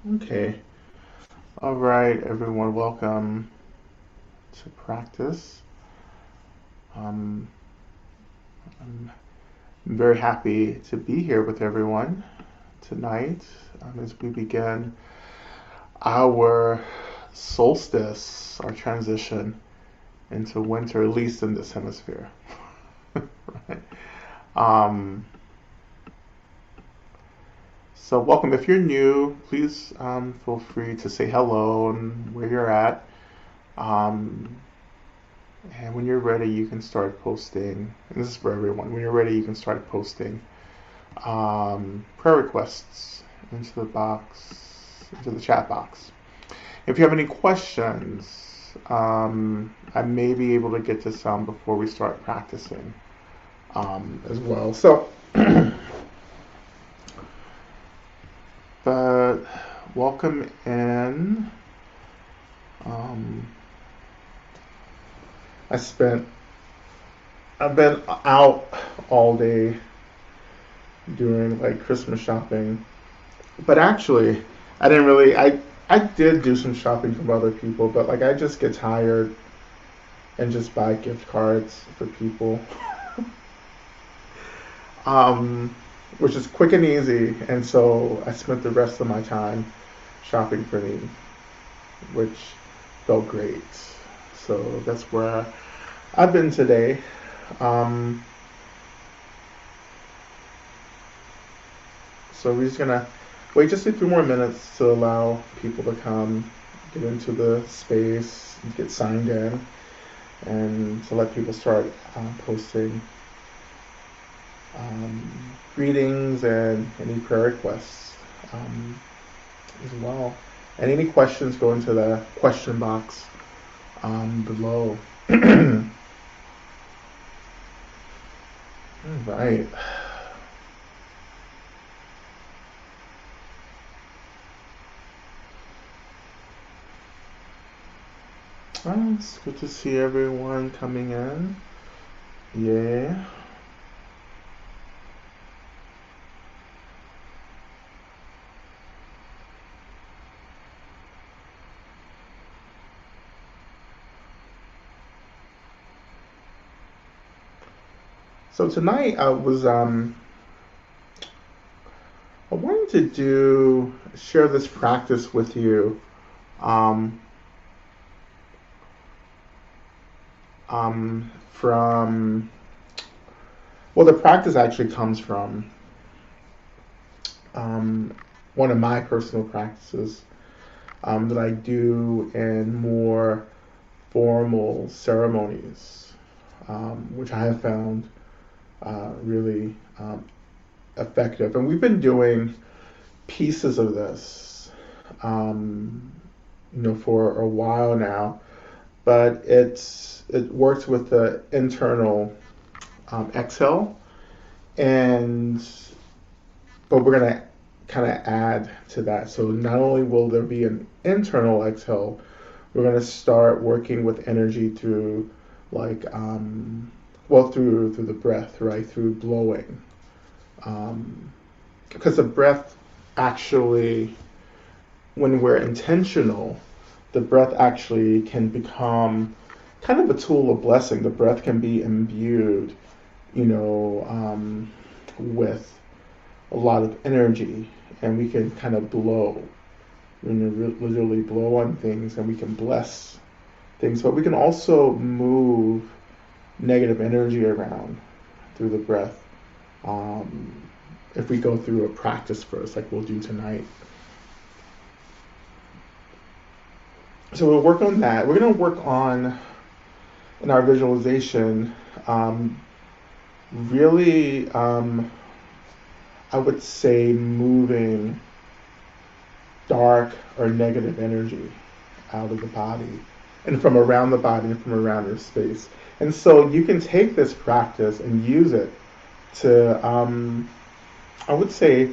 Okay. All right, everyone. Welcome to practice. Um, I'm very happy to be here with everyone tonight as we begin our solstice, our transition into winter, at least in this hemisphere. Right? Um, so, welcome. If you're new, please feel free to say hello and where you're at. Um, And when you're ready, you can start posting. And this is for everyone. When you're ready, you can start posting prayer requests into the box, into the chat box. If you have any questions, I may be able to get to some before we start practicing as well. So, but welcome in. Um, I spent, I've been out all day doing like Christmas shopping. But actually, I didn't really. I did do some shopping from other people, but like I just get tired and just buy gift cards for people, um, which is quick and easy. And so I spent the rest of my time shopping for me, which felt great. So that's where I've been today. Um, so we're just gonna wait just a few more minutes to allow people to come get into the space, get signed in, and to let people start posting um, greetings and any prayer requests um, as well. And any questions go into the question box below. All right. Oh, it's good to see everyone coming in. Yeah. So tonight I wanted to share this practice with you. Um, from well, the practice actually comes from um, one of my personal practices that I do in more formal ceremonies, which I have found really effective. And we've been doing pieces of this, um, for a while now. But it works with the internal exhale, and but we're gonna kind of add to that. So not only will there be an internal exhale, we're gonna start working with energy through like through the breath, right? Through blowing, because the breath actually, when we're intentional, the breath actually can become kind of a tool of blessing. The breath can be imbued, with a lot of energy, and we can kind of blow, literally blow on things, and we can bless things. But we can also move negative energy around through the breath. Um, if we go through a practice first, like we'll do tonight. So we'll work on that. We're going to work on in our visualization, really, I would say moving dark or negative energy out of the body and from around the body and from around your space. And so you can take this practice and use it to, I would say,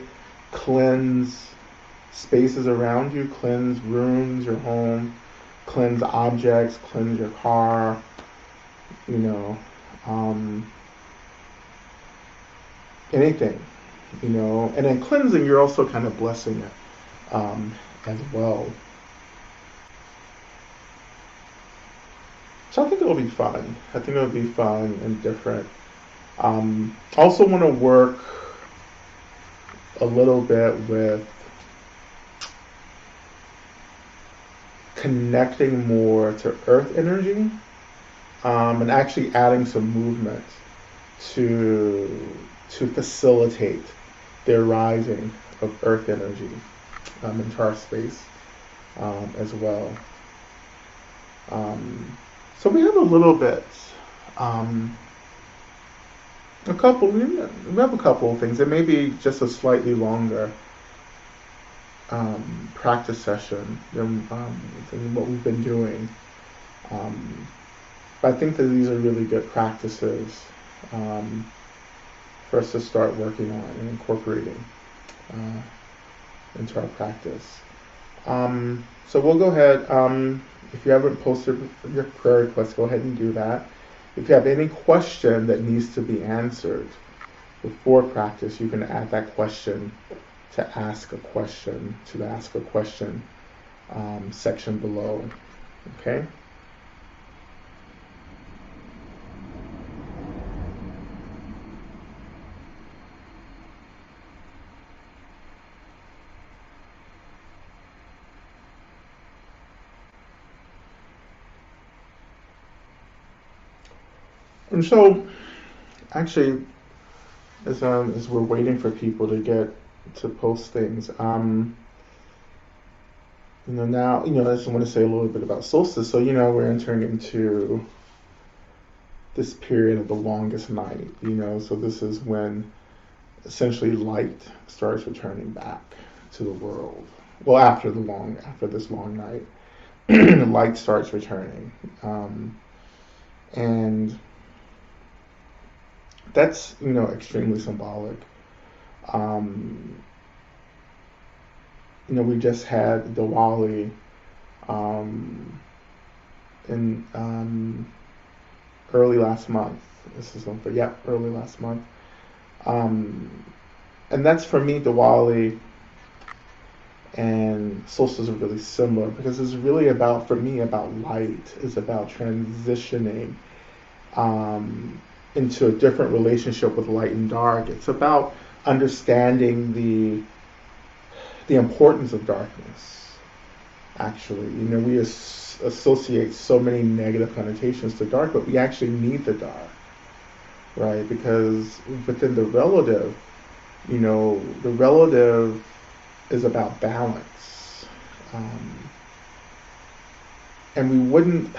cleanse spaces around you, cleanse rooms, your home, cleanse objects, cleanse your car, you know, um, anything, and then cleansing, you're also kind of blessing it as well. So I think it'll be fun. I think it'll be fun and different. I also want to work a little bit with connecting more to earth energy, and actually adding some movement to facilitate the arising of earth energy into our space as well. So we have a little bit, um, we have a couple of things. It may be just a slightly longer practice session than what we've been doing. Um, but I think that these are really good practices um, for us to start working on and incorporating into our practice. So we'll go ahead. If you haven't posted your prayer request, go ahead and do that. If you have any question that needs to be answered before practice, you can add that question to ask a question section below. Okay. And so, actually, as we're waiting for people to get to post things, now, I just want to say a little bit about solstice. So, we're entering into this period of the longest night, so this is when essentially light starts returning back to the world. Well, after this long night, light starts returning. And that's, extremely symbolic. We just had Diwali in early last month. Early last month. And that's, for me, Diwali and solstice are really similar because it's really about light. It's about transitioning into a different relationship with light and dark. It's about understanding the importance of darkness. Actually, we associate so many negative connotations to dark, but we actually need the dark, right? Because within the relative, the relative is about balance. And we wouldn't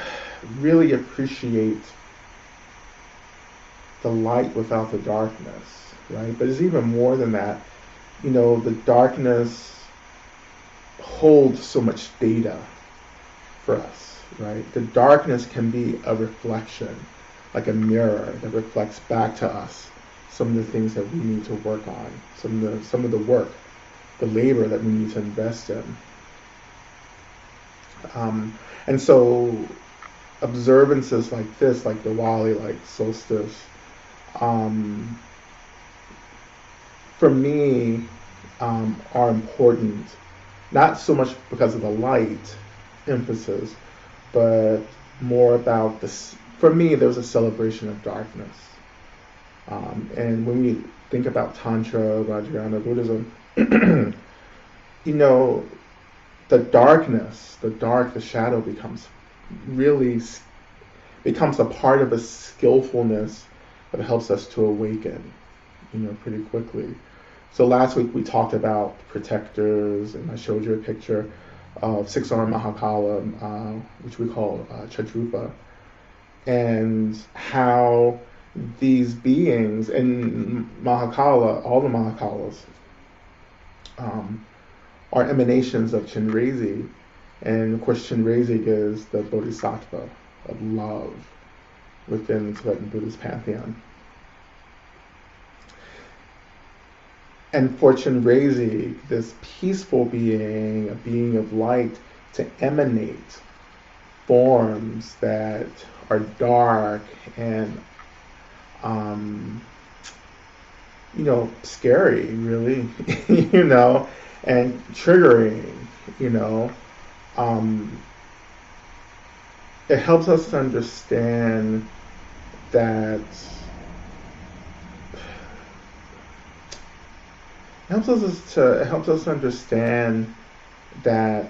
really appreciate the light without the darkness, right? But it's even more than that. The darkness holds so much data for us, right? The darkness can be a reflection, like a mirror that reflects back to us some of the things that we need to work on, some of the work, the labor that we need to invest in. And so observances like this, like Diwali, like solstice, for me, are important, not so much because of the light emphasis, but more about this. For me, there's a celebration of darkness. And when we think about Tantra, Vajrayana Buddhism, the darkness, the shadow becomes a part of a skillfulness that helps us to awaken, pretty quickly. So last week we talked about protectors, and I showed you a picture of six-armed Mahakala, which we call Chadrupa, and how these beings in Mahakala, all the Mahakalas, are emanations of Chenrezi, and of course Chenrezi is the Bodhisattva of love within the Tibetan Buddhist pantheon. And for Chenrezi, this peaceful being, a being of light, to emanate forms that are dark and scary, really, and triggering, you know. Um, it helps us understand that it helps us understand that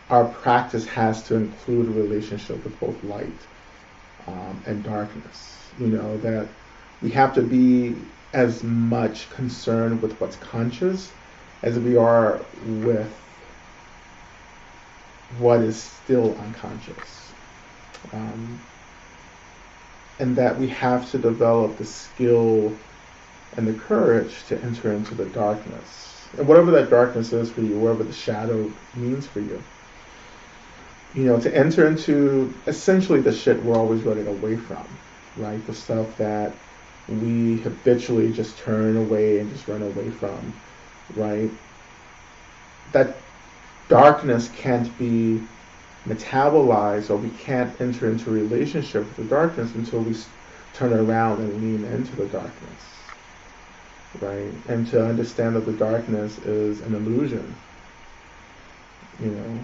our practice has to include a relationship with both light and darkness. You know, that we have to be as much concerned with what's conscious as we are with what is still unconscious. Um, and that we have to develop the skill and the courage to enter into the darkness. And whatever that darkness is for you, whatever the shadow means for you. You know, to enter into essentially the shit we're always running away from, right? The stuff that we habitually just turn away and just run away from, right? That darkness can't be metabolized, or we can't enter into a relationship with the darkness until we turn around and lean into the darkness, right? And to understand that the darkness is an illusion, you know.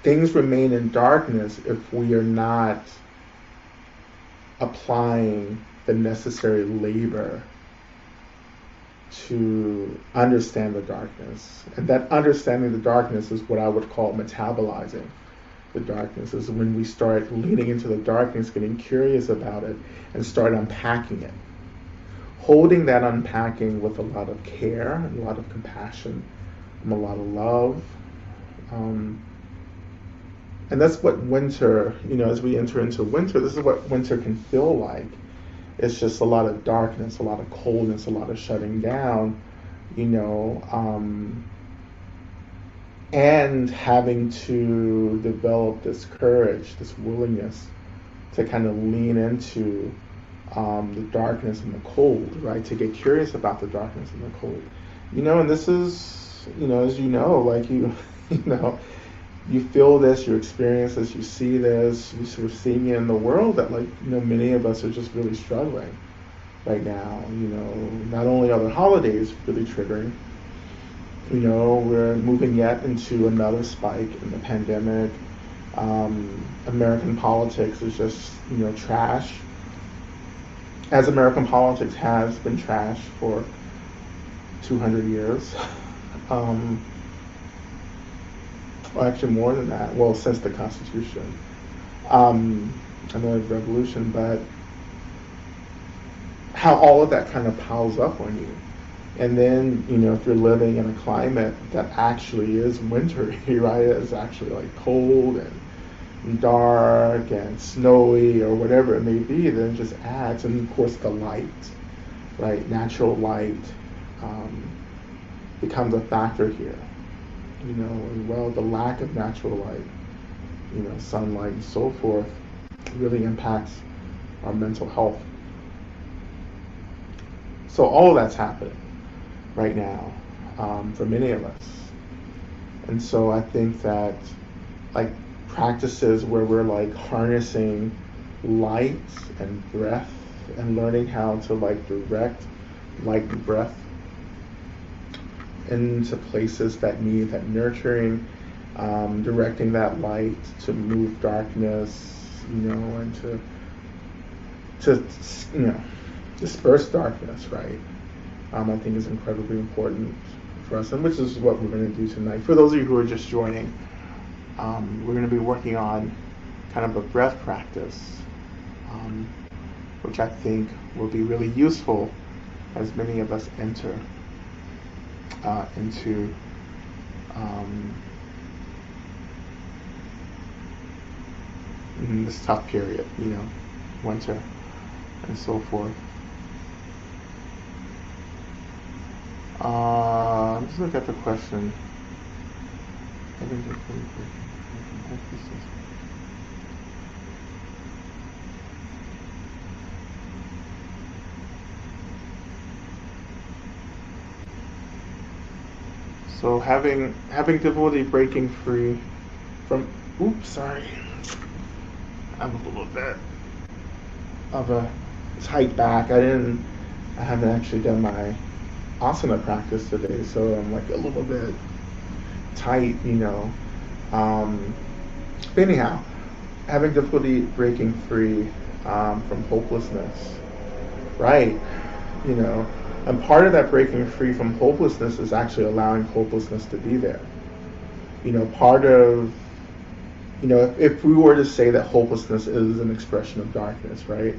Things remain in darkness if we are not applying the necessary labor to understand the darkness. And that understanding the darkness is what I would call metabolizing the darkness, is when we start leaning into the darkness, getting curious about it, and start unpacking it. Holding that unpacking with a lot of care, and a lot of compassion, and a lot of love. And that's what winter, you know, as we enter into winter, this is what winter can feel like. It's just a lot of darkness, a lot of coldness, a lot of shutting down, you know, and having to develop this courage, this willingness to kind of lean into the darkness and the cold, right? To get curious about the darkness and the cold. You know, and this is, you know, as you know, like you know, you feel this, you experience this, you see this, we're seeing it in the world that, like, you know, many of us are just really struggling right now. You know, not only are the holidays really triggering, you know, we're moving yet into another spike in the pandemic. American politics is just, you know, trash. As American politics has been trash for 200 years. Well, actually more than that. Well, since the Constitution and the Revolution, but how all of that kind of piles up on you. And then, you know, if you're living in a climate that actually is wintry, right? It's actually like cold and dark and snowy or whatever it may be, then it just adds. And of course the light, right? Natural light becomes a factor here. You know, as well, the lack of natural light, you know, sunlight and so forth, really impacts our mental health. So all of that's happening right now for many of us. And so I think that, like, practices where we're like harnessing light and breath and learning how to like direct light and breath into places that need that nurturing, directing that light to move darkness, you know, and to you know, disperse darkness, right? I think is incredibly important for us, and which is what we're going to do tonight. For those of you who are just joining, we're going to be working on kind of a breath practice, which I think will be really useful as many of us enter into this tough period, you know, winter and so forth. Let's look at the question. So having difficulty breaking free from, oops, sorry, I'm a little bit of a tight back. I haven't actually done my asana practice today, so I'm like a little bit tight, you know. Um, but anyhow, having difficulty breaking free from hopelessness, right? You know, and part of that breaking free from hopelessness is actually allowing hopelessness to be there. You know, part of, you know, if we were to say that hopelessness is an expression of darkness, right?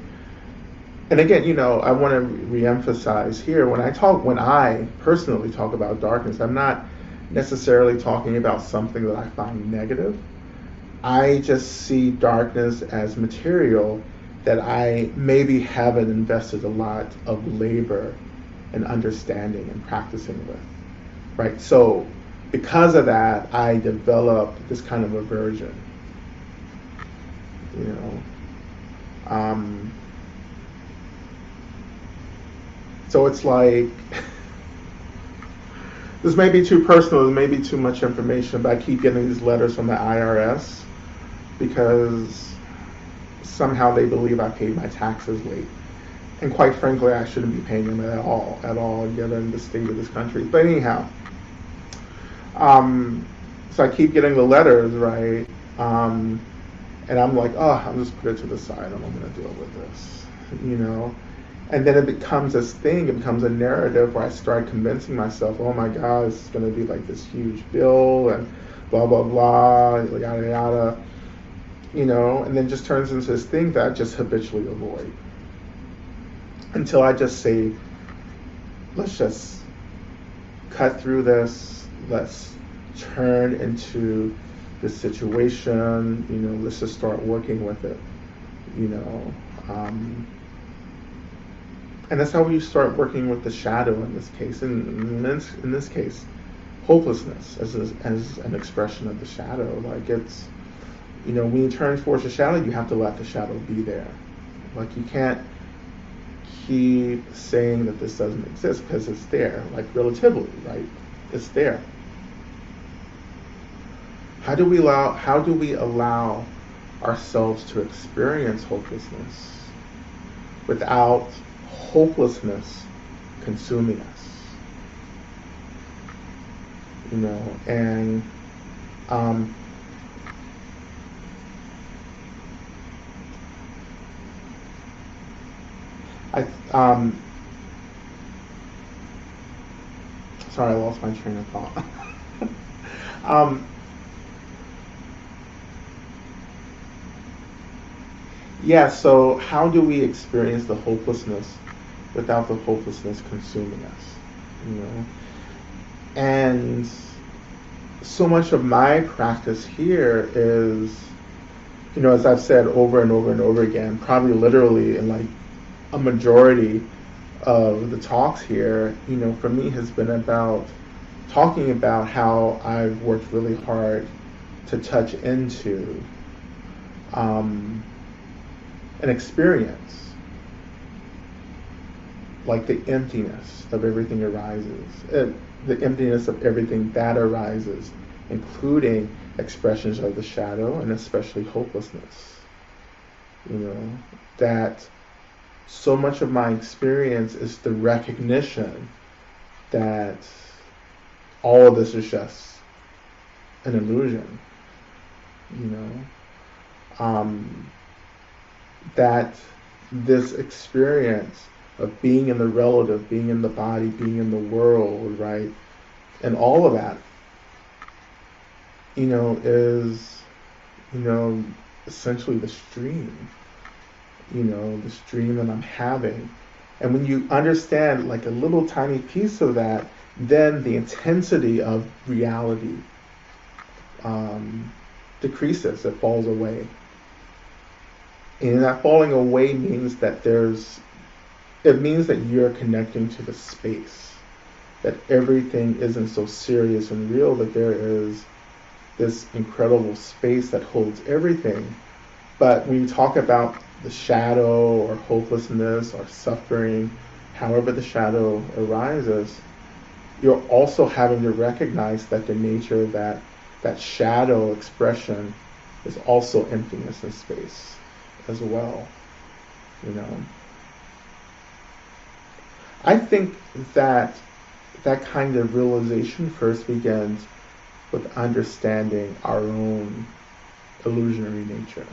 And again, you know, I want to re-emphasize here, when I personally talk about darkness, I'm not necessarily talking about something that I find negative. I just see darkness as material that I maybe haven't invested a lot of labor and understanding and practicing with, right? So because of that, I developed this kind of aversion, you know. So it's like, this may be too personal, this may be too much information, but I keep getting these letters from the IRS because somehow they believe I paid my taxes late. And quite frankly, I shouldn't be paying them at all, given the state of this country. But anyhow, so I keep getting the letters, right? And I'm like, oh, I'll just put it to the side. I'm not going to deal with this, you know? And then it becomes this thing, it becomes a narrative where I start convincing myself, oh my God, this is going to be like this huge bill and blah, blah, blah, yada, yada, you know? And then just turns into this thing that I just habitually avoid. Until I just say, let's just cut through this, let's turn into this situation, you know, let's just start working with it, you know. And that's how we start working with the shadow in this case. In this case, hopelessness as an expression of the shadow. Like it's, you know, when you turn towards the shadow, you have to let the shadow be there. Like you can't keep saying that this doesn't exist because it's there, like relatively, right? It's there. How do we allow ourselves to experience hopelessness without hopelessness consuming us? You know, and sorry, I lost my train of thought. Yeah, so how do we experience the hopelessness without the hopelessness consuming us? You know? And so much of my practice here is, you know, as I've said over and over and over again, probably literally in like a majority of the talks here, you know, for me has been about talking about how I've worked really hard to touch into an experience, like the emptiness of everything arises, the emptiness of everything that arises, including expressions of the shadow and especially hopelessness. You know, that so much of my experience is the recognition that all of this is just an illusion, you know, that this experience of being in the relative, being in the body, being in the world, right, and all of that, you know, is, you know, essentially the stream, you know, the stream that I'm having. And when you understand like a little tiny piece of that, then the intensity of reality decreases, it falls away. And that falling away means that it means that you're connecting to the space, that everything isn't so serious and real, that there is this incredible space that holds everything. But when you talk about the shadow or hopelessness or suffering, however the shadow arises, you're also having to recognize that the nature of that shadow expression is also emptiness and space as well, you know. I think that that kind of realization first begins with understanding our own illusionary nature.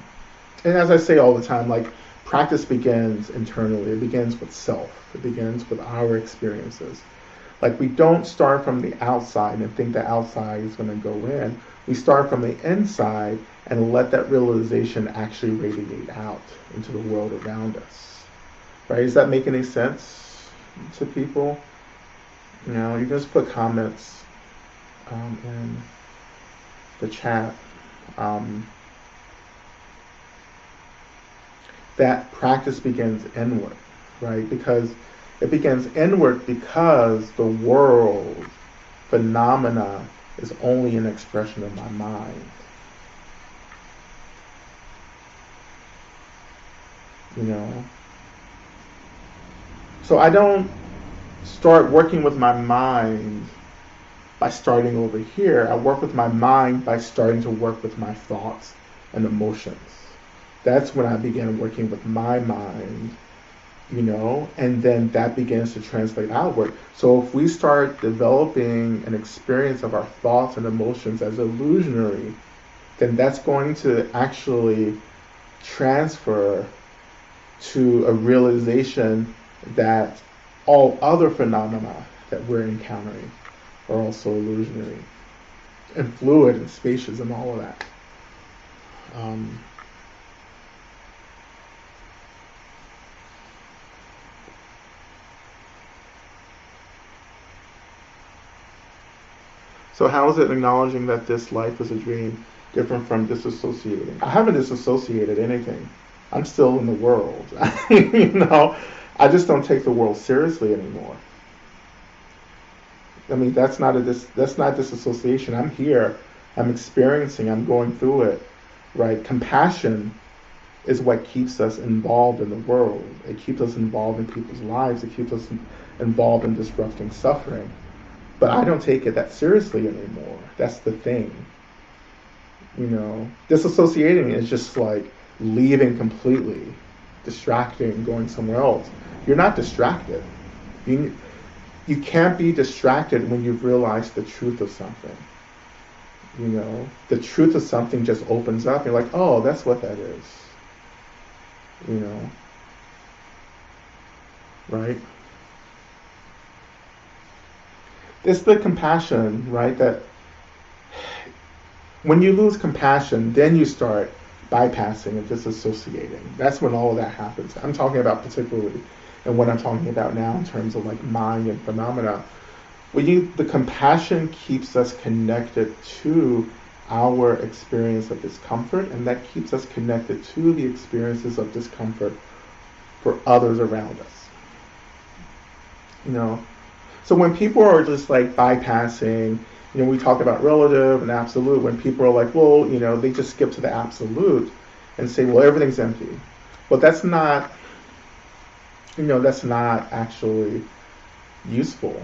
And as I say all the time, like, practice begins internally. It begins with self. It begins with our experiences. Like, we don't start from the outside and think the outside is going to go in. We start from the inside and let that realization actually radiate out into the world around us. Right? Does that make any sense to people? You know, you can just put comments in the chat. That practice begins inward, right? Because it begins inward because the world phenomena is only an expression of my mind. You know? So I don't start working with my mind by starting over here. I work with my mind by starting to work with my thoughts and emotions. That's when I begin working with my mind, you know, and then that begins to translate outward. So if we start developing an experience of our thoughts and emotions as illusionary, then that's going to actually transfer to a realization that all other phenomena that we're encountering are also illusionary and fluid and spacious and all of that. So how is it acknowledging that this life is a dream different from disassociating? I haven't disassociated anything. I'm still in the world. You know, I just don't take the world seriously anymore. I mean, that's not disassociation. I'm here. I'm experiencing. I'm going through it. Right? Compassion is what keeps us involved in the world. It keeps us involved in people's lives. It keeps us involved in disrupting suffering. But I don't take it that seriously anymore. That's the thing. You know, disassociating is just like leaving completely, distracting, going somewhere else. You're not distracted. You can't be distracted when you've realized the truth of something. You know, the truth of something just opens up. You're like, oh, that's what that is. You know, right? It's the compassion, right? That when you lose compassion, then you start bypassing and disassociating. That's when all of that happens. I'm talking about particularly, and what I'm talking about now in terms of like mind and phenomena. The compassion keeps us connected to our experience of discomfort, and that keeps us connected to the experiences of discomfort for others around us. You know, so when people are just like bypassing, you know, we talk about relative and absolute. When people are like, well, you know, they just skip to the absolute and say, well, everything's empty. Well, that's not, you know, that's not actually useful,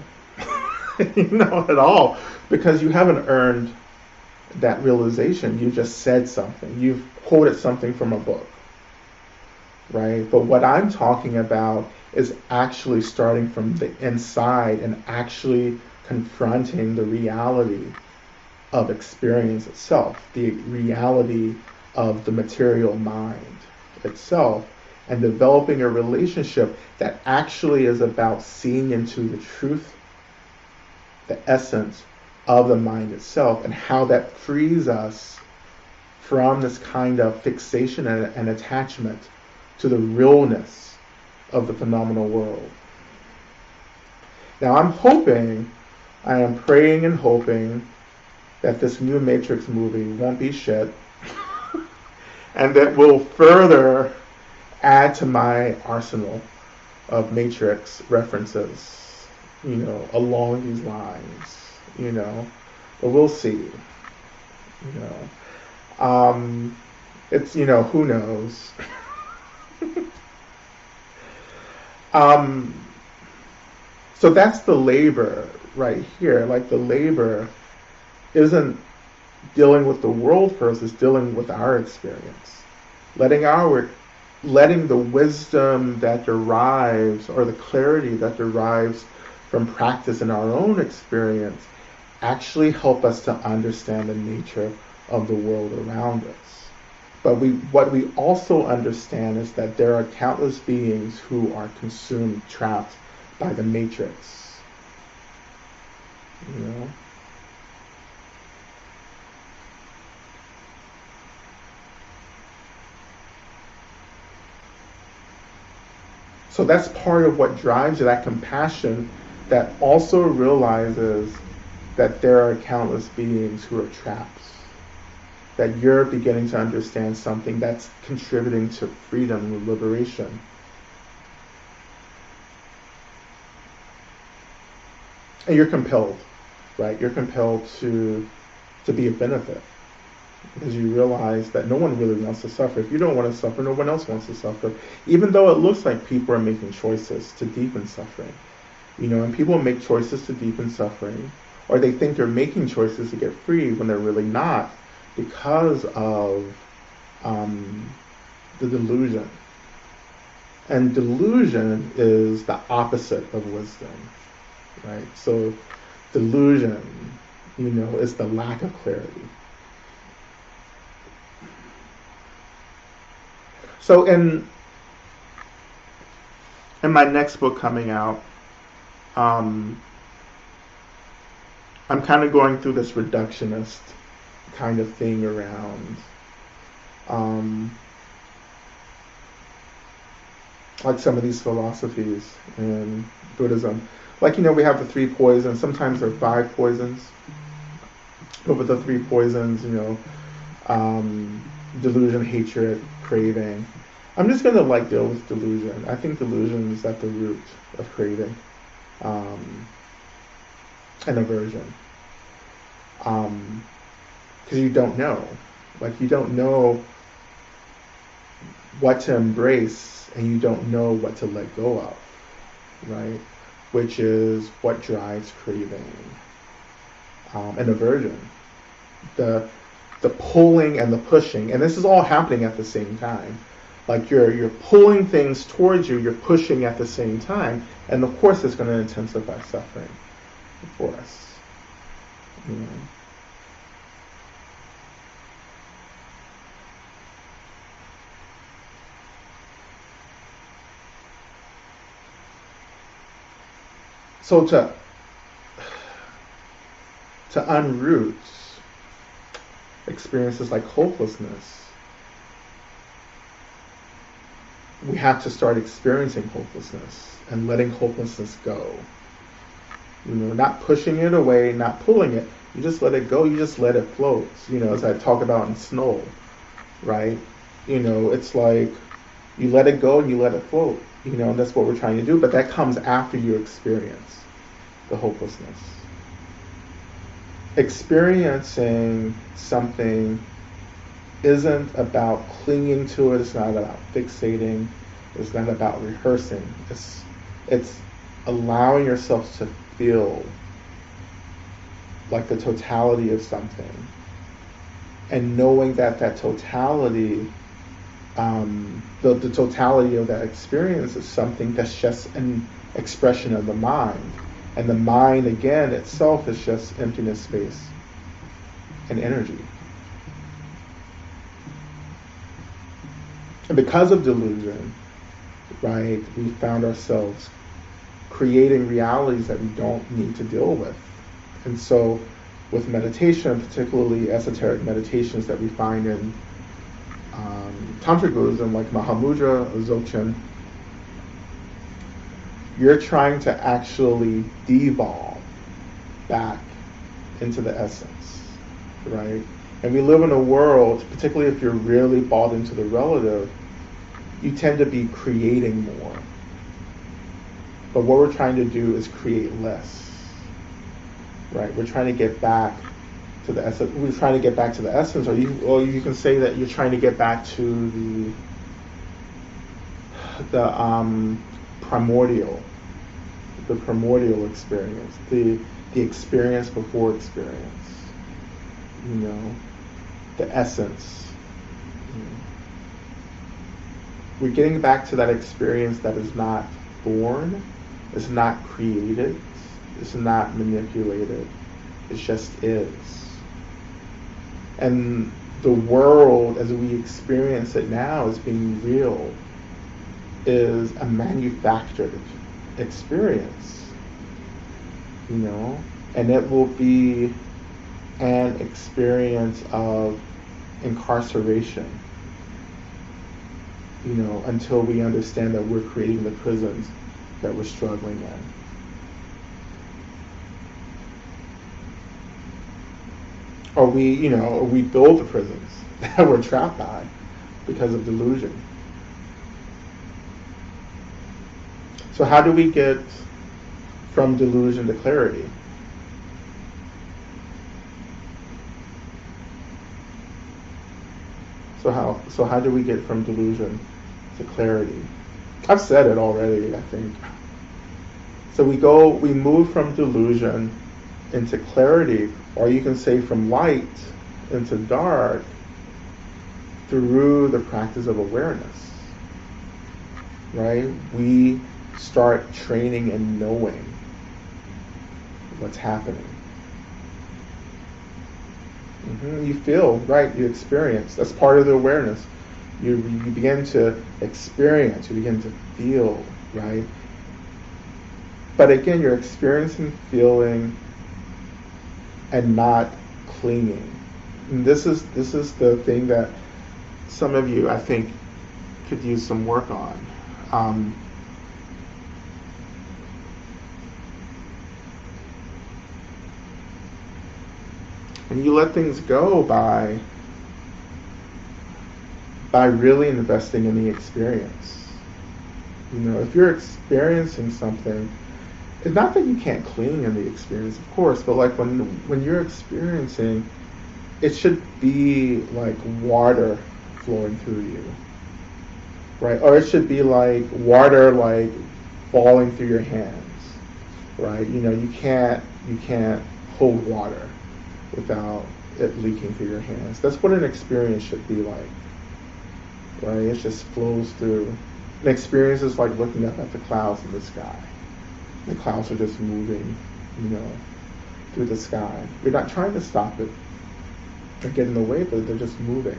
you know, at all, because you haven't earned that realization. You just said something. You've quoted something from a book, right? But what I'm talking about is actually starting from the inside and actually confronting the reality of experience itself, the reality of the material mind itself, and developing a relationship that actually is about seeing into the truth, the essence of the mind itself, and how that frees us from this kind of fixation and attachment to the realness of the phenomenal world. Now I am praying and hoping that this new Matrix movie won't be shit and that will further add to my arsenal of Matrix references, you know, along these lines, you know, but we'll see, you know. It's, you know, who knows. So that's the labor right here. Like, the labor isn't dealing with the world first, it's dealing with our experience. Letting the wisdom that derives, or the clarity that derives from practice and our own experience actually help us to understand the nature of the world around us. But what we also understand is that there are countless beings who are consumed, trapped by the matrix. You know? So that's part of what drives that compassion that also realizes that there are countless beings who are trapped. That you're beginning to understand something that's contributing to freedom and liberation. And you're compelled, right? You're compelled to be a benefit. Because you realize that no one really wants to suffer. If you don't want to suffer, no one else wants to suffer. Even though it looks like people are making choices to deepen suffering. You know, and people make choices to deepen suffering, or they think they're making choices to get free when they're really not, because of the delusion. And delusion is the opposite of wisdom, right? So delusion, you know, is the lack of clarity. So in my next book coming out, I'm kind of going through this reductionist kind of thing around like some of these philosophies in Buddhism. Like, you know, we have the 3 poisons. Sometimes there are 5 poisons. But with the 3 poisons, you know, delusion, hatred, craving. I'm just going to deal with delusion. I think delusion is at the root of craving and aversion. Because you don't know. You don't know what to embrace, and you don't know what to let go of, right? Which is what drives craving and aversion. The pulling and the pushing, and this is all happening at the same time. You're pulling things towards you, you're pushing at the same time, and of course it's going to intensify suffering for us. You know. So to unroot experiences like hopelessness, we have to start experiencing hopelessness and letting hopelessness go. You know, not pushing it away, not pulling it. You just let it go. You just let it float. You know, as I talk about in Snow, right? You know, it's like you let it go and you let it float. You know, and that's what we're trying to do. But that comes after you experience the hopelessness. Experiencing something isn't about clinging to it. It's not about fixating. It's not about rehearsing. It's allowing yourself to feel like the totality of something, and knowing that totality, the totality of that experience is something that's just an expression of the mind. And the mind, again, itself is just emptiness, space, and energy. And because of delusion, right, we found ourselves creating realities that we don't need to deal with. And so with meditation, particularly esoteric meditations that we find in Tantric Buddhism, like Mahamudra or Dzogchen, you're trying to actually devolve back into the essence, right? And we live in a world, particularly if you're really bought into the relative, you tend to be creating more. But what we're trying to do is create less, right? We're trying to get back to the essence. We're trying to get back to the essence, or you can say that you're trying to get back to the primordial experience, the experience before experience, you know, the essence. You know. We're getting back to that experience that is not born, It's not created. It's not manipulated. It just is. And the world as we experience it now as being real is a manufactured experience, and it will be an experience of incarceration, until we understand that we're creating the prisons that we're struggling in. Or we build the prisons that we're trapped by because of delusion. So how do we get from delusion to clarity? So how do we get from delusion to clarity? I've said it already, I think. So we move from delusion into clarity, or you can say from light into dark, through the practice of awareness. Right? We start training and knowing what's happening. You feel, right? You experience. That's part of the awareness. You begin to experience. You begin to feel, right? But again, you're experiencing, feeling, and not clinging. And this is the thing that some of you, I think, could use some work on. And you let things go by really investing in the experience. If you're experiencing something, it's not that you can't cling in the experience, of course, but like when you're experiencing, it should be like water flowing through you, right? Or it should be like water like falling through your hands, right? You can't hold water without it leaking through your hands. That's what an experience should be like, right? It just flows through. An experience is like looking up at the clouds in the sky. The clouds are just moving, through the sky. You're not trying to stop it or get in the way, but they're just moving.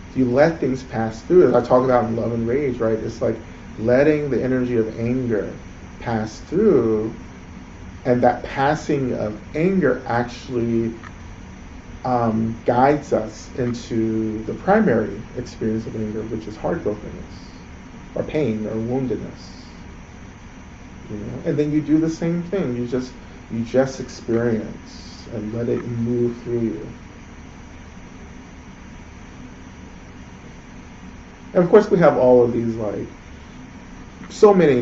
If you let things pass through, as I talk about in Love and Rage, right? It's like letting the energy of anger pass through, and that passing of anger actually guides us into the primary experience of anger, which is heartbrokenness, or pain, or woundedness. And then you do the same thing. You just experience and let it move through you. And of course, we have all of these so many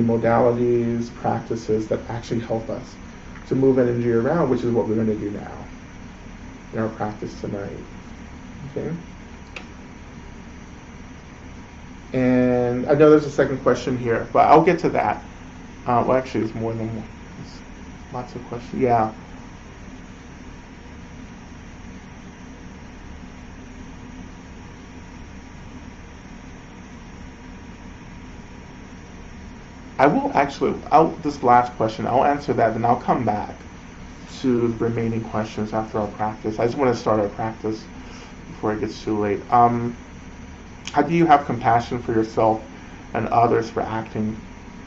modalities, practices that actually help us to move energy around, which is what we're going to do now in our practice tonight. Okay. And I know there's a second question here, but I'll get to that. Well, actually, it's more than one. There's lots of questions. Yeah. This last question, I'll answer that, then I'll come back to the remaining questions after our practice. I just want to start our practice before it gets too late. How do you have compassion for yourself and others for acting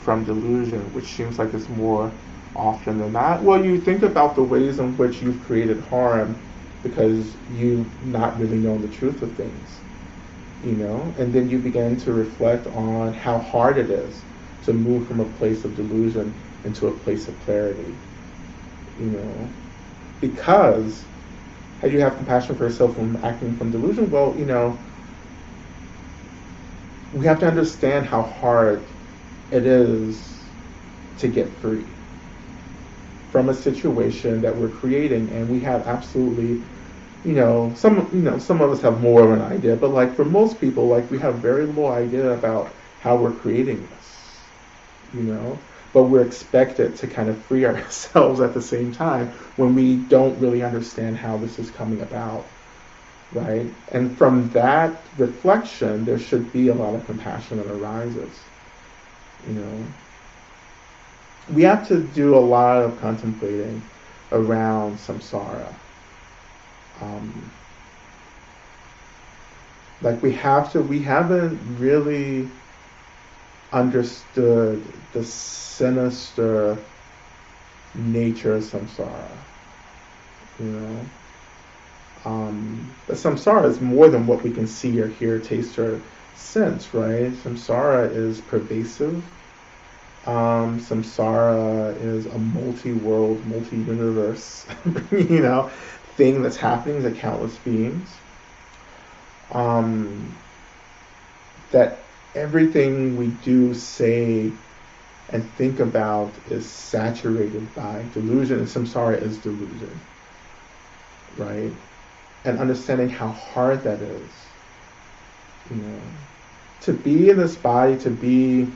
from delusion, which seems like it's more often than not? Well, you think about the ways in which you've created harm because you've not really known the truth of things, and then you begin to reflect on how hard it is to move from a place of delusion into a place of clarity, because how do you have compassion for yourself from acting from delusion? Well, we have to understand how hard it is to get free from a situation that we're creating, and we have absolutely, some of us have more of an idea, but like for most people, like we have very little idea about how we're creating this, but we're expected to kind of free ourselves at the same time when we don't really understand how this is coming about. Right? And from that reflection, there should be a lot of compassion that arises. You know, we have to do a lot of contemplating around samsara. Um, like we haven't really understood the sinister nature of samsara. You know, but samsara is more than what we can see or hear, taste, or sense, right? Samsara is pervasive. Samsara is a multi-world, multi-universe, thing that's happening to countless beings. That everything we do, say, and think about is saturated by delusion, and samsara is delusion, right? And understanding how hard that is, to be in this body, to be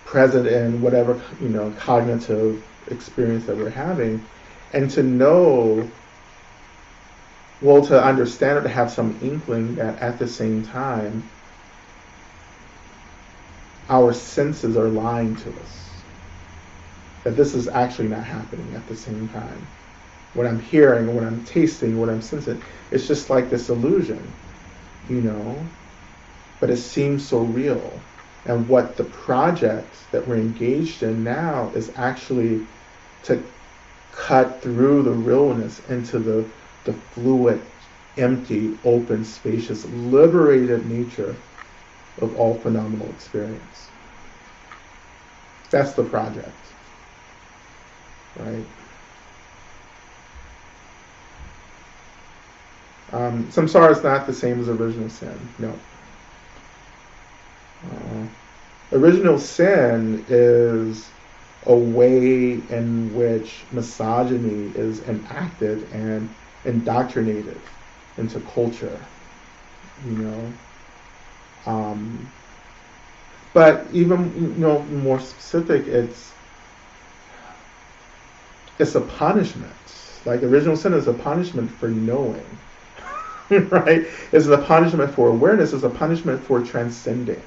present in whatever cognitive experience that we're having, and to know, to understand or to have some inkling that at the same time our senses are lying to us, that this is actually not happening at the same time. What I'm hearing, what I'm tasting, what I'm sensing, it's just like this illusion, but it seems so real. And what the project that we're engaged in now is actually to cut through the realness into the fluid, empty, open, spacious, liberated nature of all phenomenal experience. That's the project, right? Samsara is not the same as original sin, no. Original sin is a way in which misogyny is enacted and indoctrinated into culture, but even more specific, it's a punishment. Like original sin is a punishment for knowing, right? It's a punishment for awareness. It's a punishment for transcending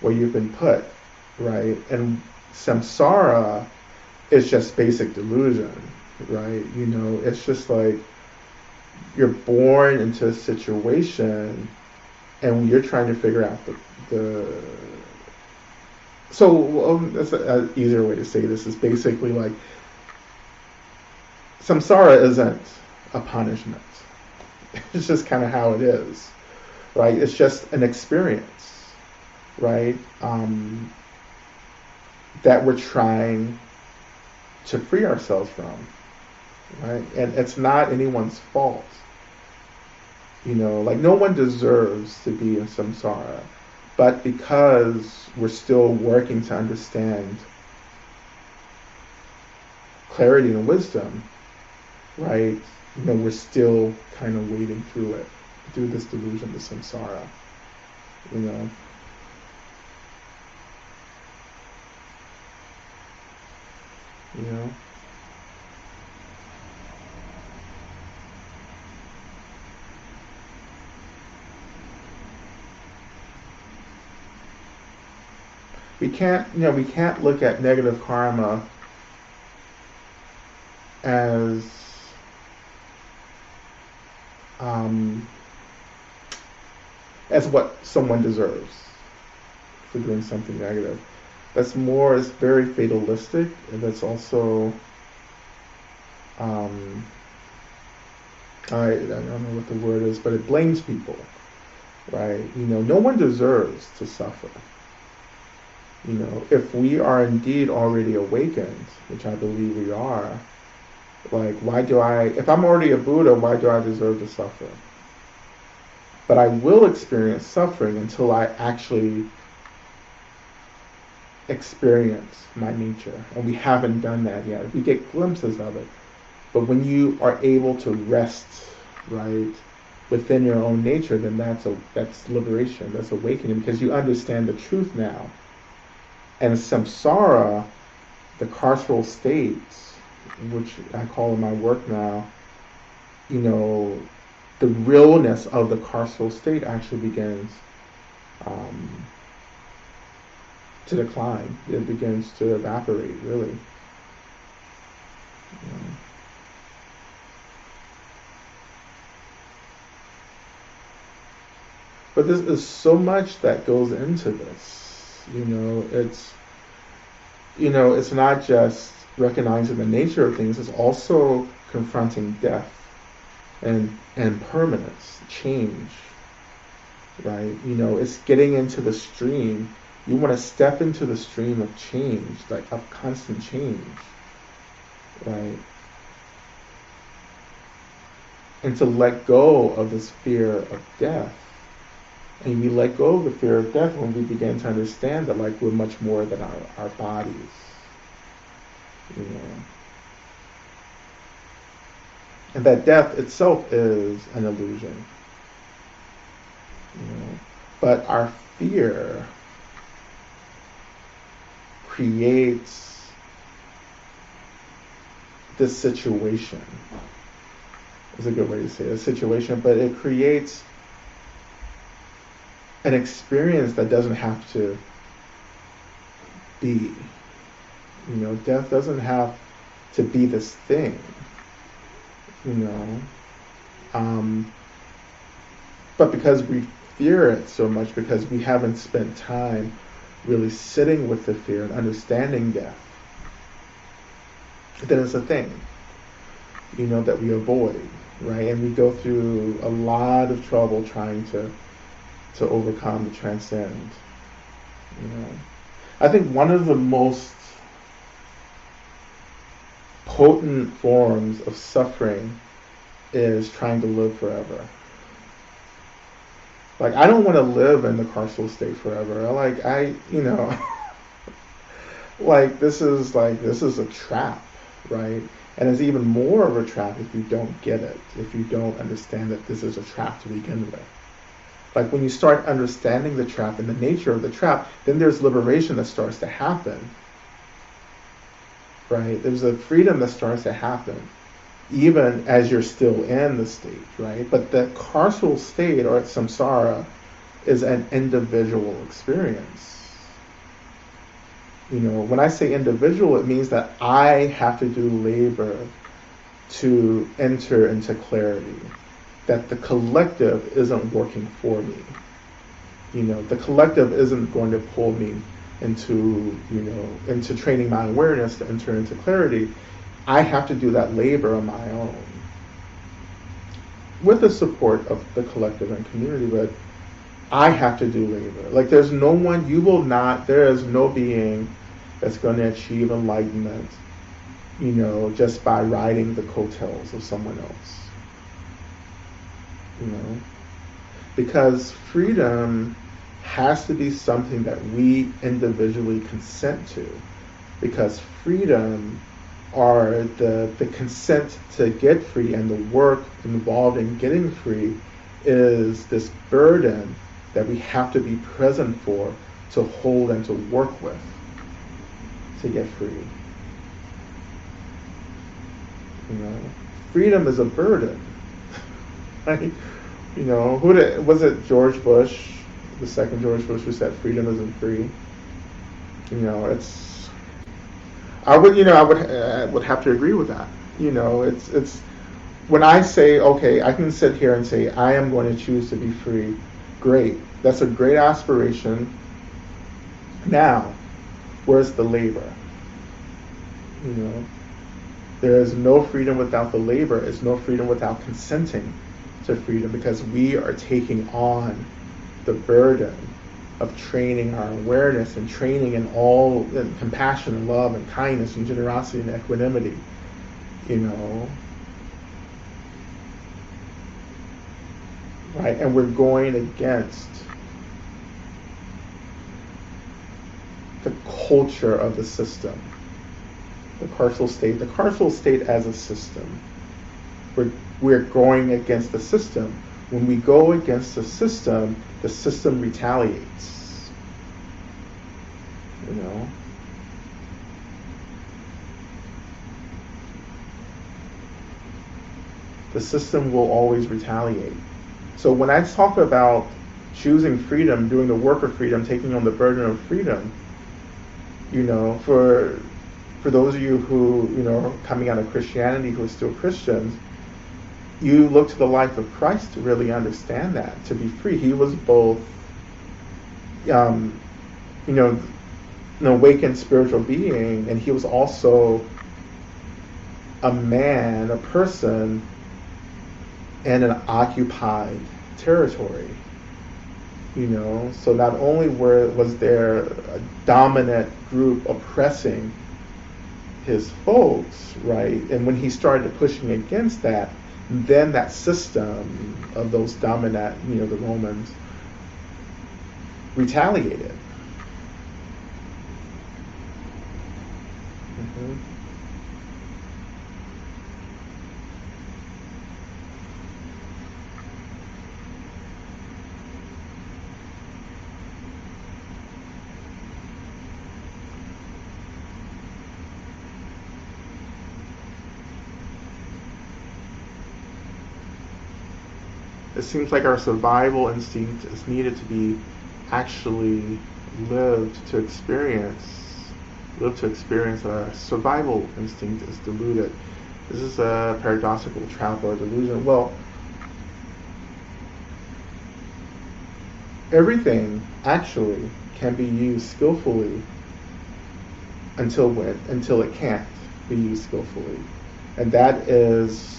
where you've been put, right? And samsara is just basic delusion, right? It's just like you're born into a situation and you're trying to figure out that's an easier way to say this is basically like samsara isn't a punishment. It's just kind of how it is, right? It's just an experience, right? That we're trying to free ourselves from, right? And it's not anyone's fault. Like no one deserves to be in samsara, but because we're still working to understand clarity and wisdom, right? We're still kind of wading through it, through this delusion, the samsara, We can't look at negative karma as what someone deserves for doing something negative. It's very fatalistic, and that's also I don't know what the word is, but it blames people, right? No one deserves to suffer. If we are indeed already awakened, which I believe we are, like, if I'm already a Buddha, why do I deserve to suffer? But I will experience suffering until I actually experience my nature. And we haven't done that yet. We get glimpses of it. But when you are able to rest, right, within your own nature, then that's liberation, that's awakening, because you understand the truth now. And samsara, the carceral states, which I call in my work now, the realness of the carceral state actually begins to decline. It begins to evaporate, really. But this is so much that goes into this. It's not just recognizing the nature of things, it's also confronting death and permanence, change, right? It's getting into the stream. You want to step into the stream of change, like of constant change, right? And to let go of this fear of death. And we let go of the fear of death when we begin to understand that, like, we're much more than our bodies. And that death itself is an illusion. But our fear creates this situation. Is a good way to say it, a situation, but it creates an experience that doesn't have to be. Death doesn't have to be this thing. But because we fear it so much, because we haven't spent time really sitting with the fear and understanding death, then it's a thing, that we avoid, right? And we go through a lot of trouble trying to overcome, to transcend. I think one of the most potent forms of suffering is trying to live forever. Like, I don't want to live in the carceral state forever. This is a trap, right? And it's even more of a trap if you don't get it, if you don't understand that this is a trap to begin with. Like, when you start understanding the trap and the nature of the trap, then there's liberation that starts to happen, right? There's a freedom that starts to happen, even as you're still in the state, right? But the carceral state, or samsara, is an individual experience. When I say individual, it means that I have to do labor to enter into clarity, that the collective isn't working for me. The collective isn't going to pull me into training my awareness to enter into clarity. I have to do that labor on my own, with the support of the collective and community, but I have to do labor. Like, there is no being that's going to achieve enlightenment, just by riding the coattails of someone else. Because freedom has to be something that we individually consent to, because freedom, or the consent to get free and the work involved in getting free, is this burden that we have to be present for, to hold and to work with, to get free. Freedom is a burden. Right? Was it George Bush, the second George Bush, who said freedom isn't free? I would have to agree with that. It's when I say, okay, I can sit here and say I am going to choose to be free. Great, that's a great aspiration. Now, where's the labor? There is no freedom without the labor. There's no freedom without consenting to freedom, because we are taking on the burden of training our awareness and training in compassion and love and kindness and generosity and equanimity. Right? And we're going against the culture of the system, the carceral state as a system. We're going against the system. When we go against the system retaliates. The system will always retaliate. So when I talk about choosing freedom, doing the work of freedom, taking on the burden of freedom, For those of you who are coming out of Christianity, who are still Christians, you look to the life of Christ to really understand that, to be free. He was both, an awakened spiritual being, and he was also a man, a person in an occupied territory. So not only was there a dominant group oppressing his folks, right? And when he started pushing against that, then that system of those dominant, the Romans, retaliated. Mm-hmm. It seems like our survival instinct is needed to be actually lived to experience. Our survival instinct is diluted. This is a paradoxical trap or delusion. Well, everything actually can be used skillfully until it can't be used skillfully. And that is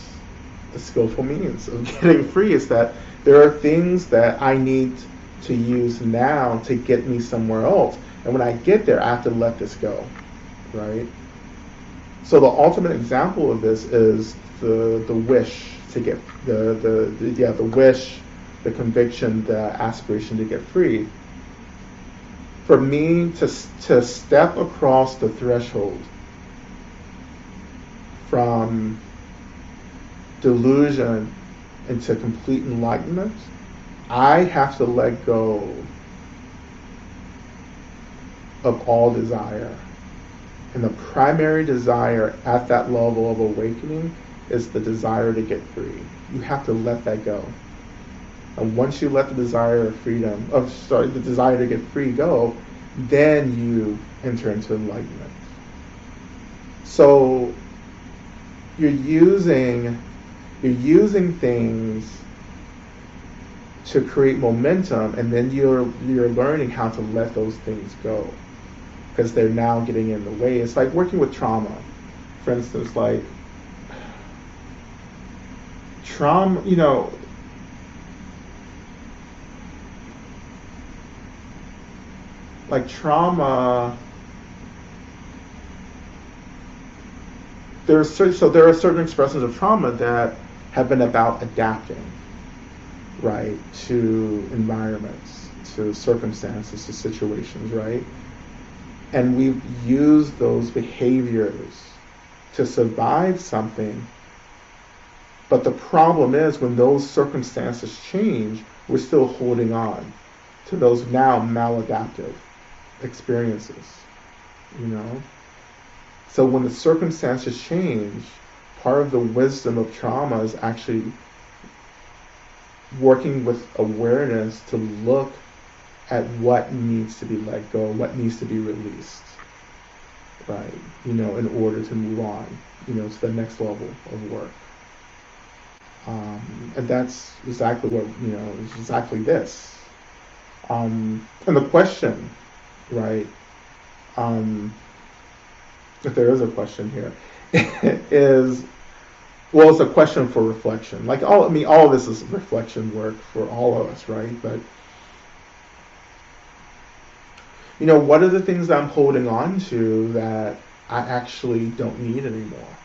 the skillful means of getting free, is that there are things that I need to use now to get me somewhere else. And when I get there, I have to let this go, right? So the ultimate example of this is the wish to get the wish, the conviction, the aspiration to get free. For me to step across the threshold from delusion into complete enlightenment, I have to let go of all desire. And the primary desire at that level of awakening is the desire to get free. You have to let that go. And once you let the desire to get free go, then you enter into enlightenment. So you're using things to create momentum, and then you're learning how to let those things go because they're now getting in the way. It's like working with trauma. For instance, like trauma, like trauma, there are certain expressions of trauma that have been about adapting, right, to environments, to circumstances, to situations, right? And we've used those behaviors to survive something. But the problem is when those circumstances change, we're still holding on to those now maladaptive experiences, So when the circumstances change, part of the wisdom of trauma is actually working with awareness to look at what needs to be let go, what needs to be released, right? In order to move on, to the next level of work. And that's exactly what, it's exactly this. And the question, right, if there is a question here, is, well, it's a question for reflection. Like all of this is reflection work for all of us, right? But what are the things that I'm holding on to that I actually don't need anymore,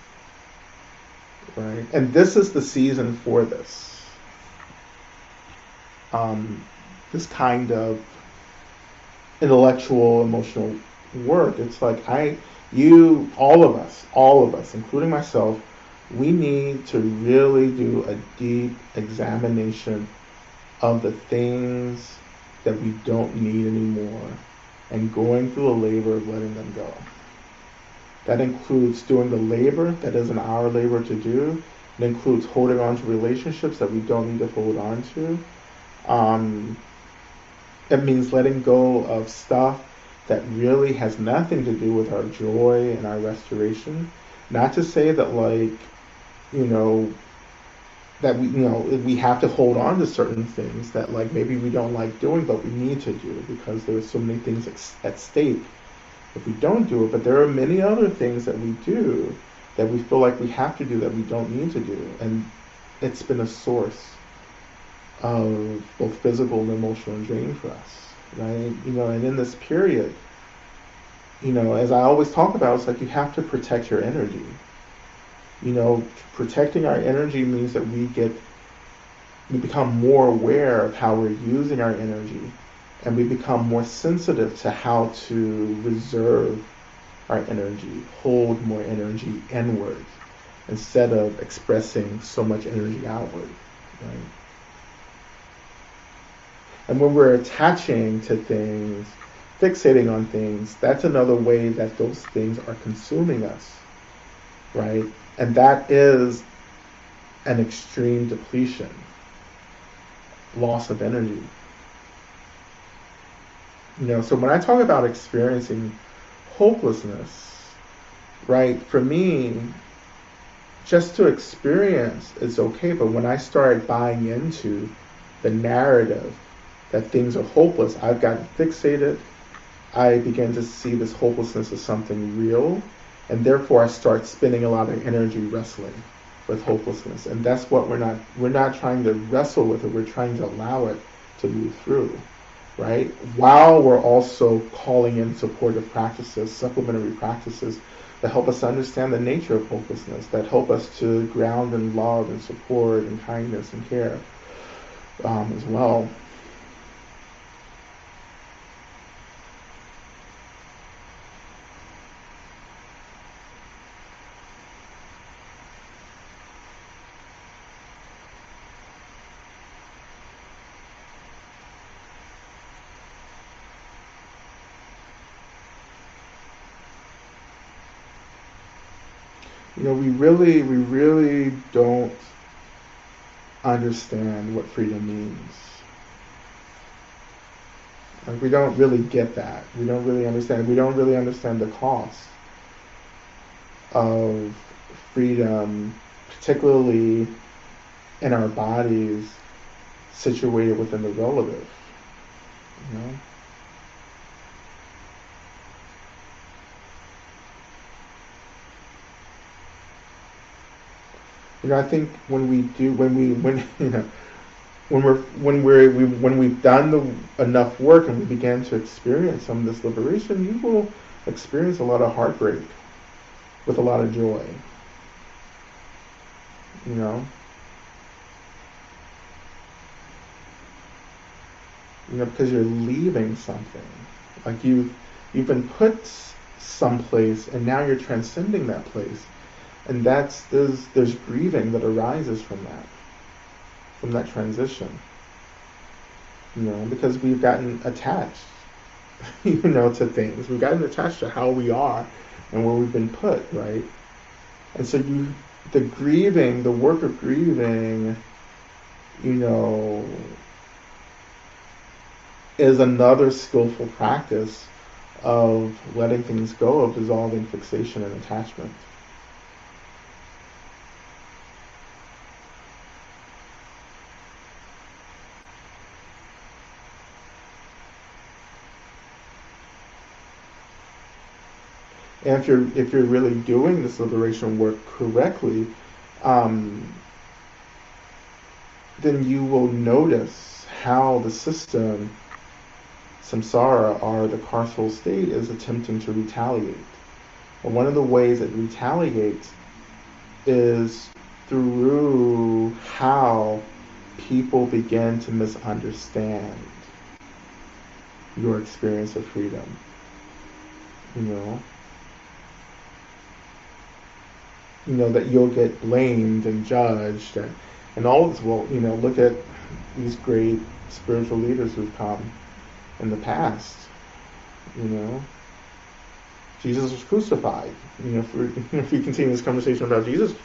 right? And this is the season for this. This kind of intellectual, emotional work. It's like all of us, including myself, we need to really do a deep examination of the things that we don't need anymore and going through a labor of letting them go. That includes doing the labor that isn't our labor to do. It includes holding on to relationships that we don't need to hold on to. It means letting go of stuff that really has nothing to do with our joy and our restoration. Not to say that, like, you know, that we have to hold on to certain things that, like, maybe we don't like doing, but we need to do because there's so many things at stake if we don't do it. But there are many other things that we do that we feel like we have to do that we don't need to do, and it's been a source of both physical and emotional drain for us, right? And in this period, as I always talk about, it's like you have to protect your energy. Protecting our energy means that we become more aware of how we're using our energy, and we become more sensitive to how to reserve our energy, hold more energy inward, instead of expressing so much energy outward, right? And when we're attaching to things, fixating on things, that's another way that those things are consuming us, right? And that is an extreme depletion, loss of energy. So when I talk about experiencing hopelessness, right, for me, just to experience is okay, but when I start buying into the narrative that things are hopeless, I've gotten fixated. I begin to see this hopelessness as something real, and therefore I start spending a lot of energy wrestling with hopelessness. And that's what we're not trying to wrestle with it, we're trying to allow it to move through, right? While we're also calling in supportive practices, supplementary practices that help us understand the nature of hopelessness, that help us to ground in love and support and kindness and care as well. We really don't understand what freedom means. Like, we don't really get that. We don't really understand. We don't really understand the cost of freedom, particularly in our bodies situated within the relative. You know? I think when we've done enough work and we begin to experience some of this liberation, you will experience a lot of heartbreak with a lot of joy. Because you're leaving something. Like you've been put someplace, and now you're transcending that place, and there's grieving that arises from that transition. Because we've gotten attached, to things. We've gotten attached to how we are and where we've been put, right? And so the work of grieving, is another skillful practice of letting things go, of dissolving fixation and attachment. And if you're really doing this liberation work correctly, then you will notice how the system, samsara, or the carceral state, is attempting to retaliate. And one of the ways it retaliates is through how people begin to misunderstand your experience of freedom. That you'll get blamed and judged and all this. Well, look at these great spiritual leaders who've come in the past. Jesus was crucified. If we continue this conversation about Jesus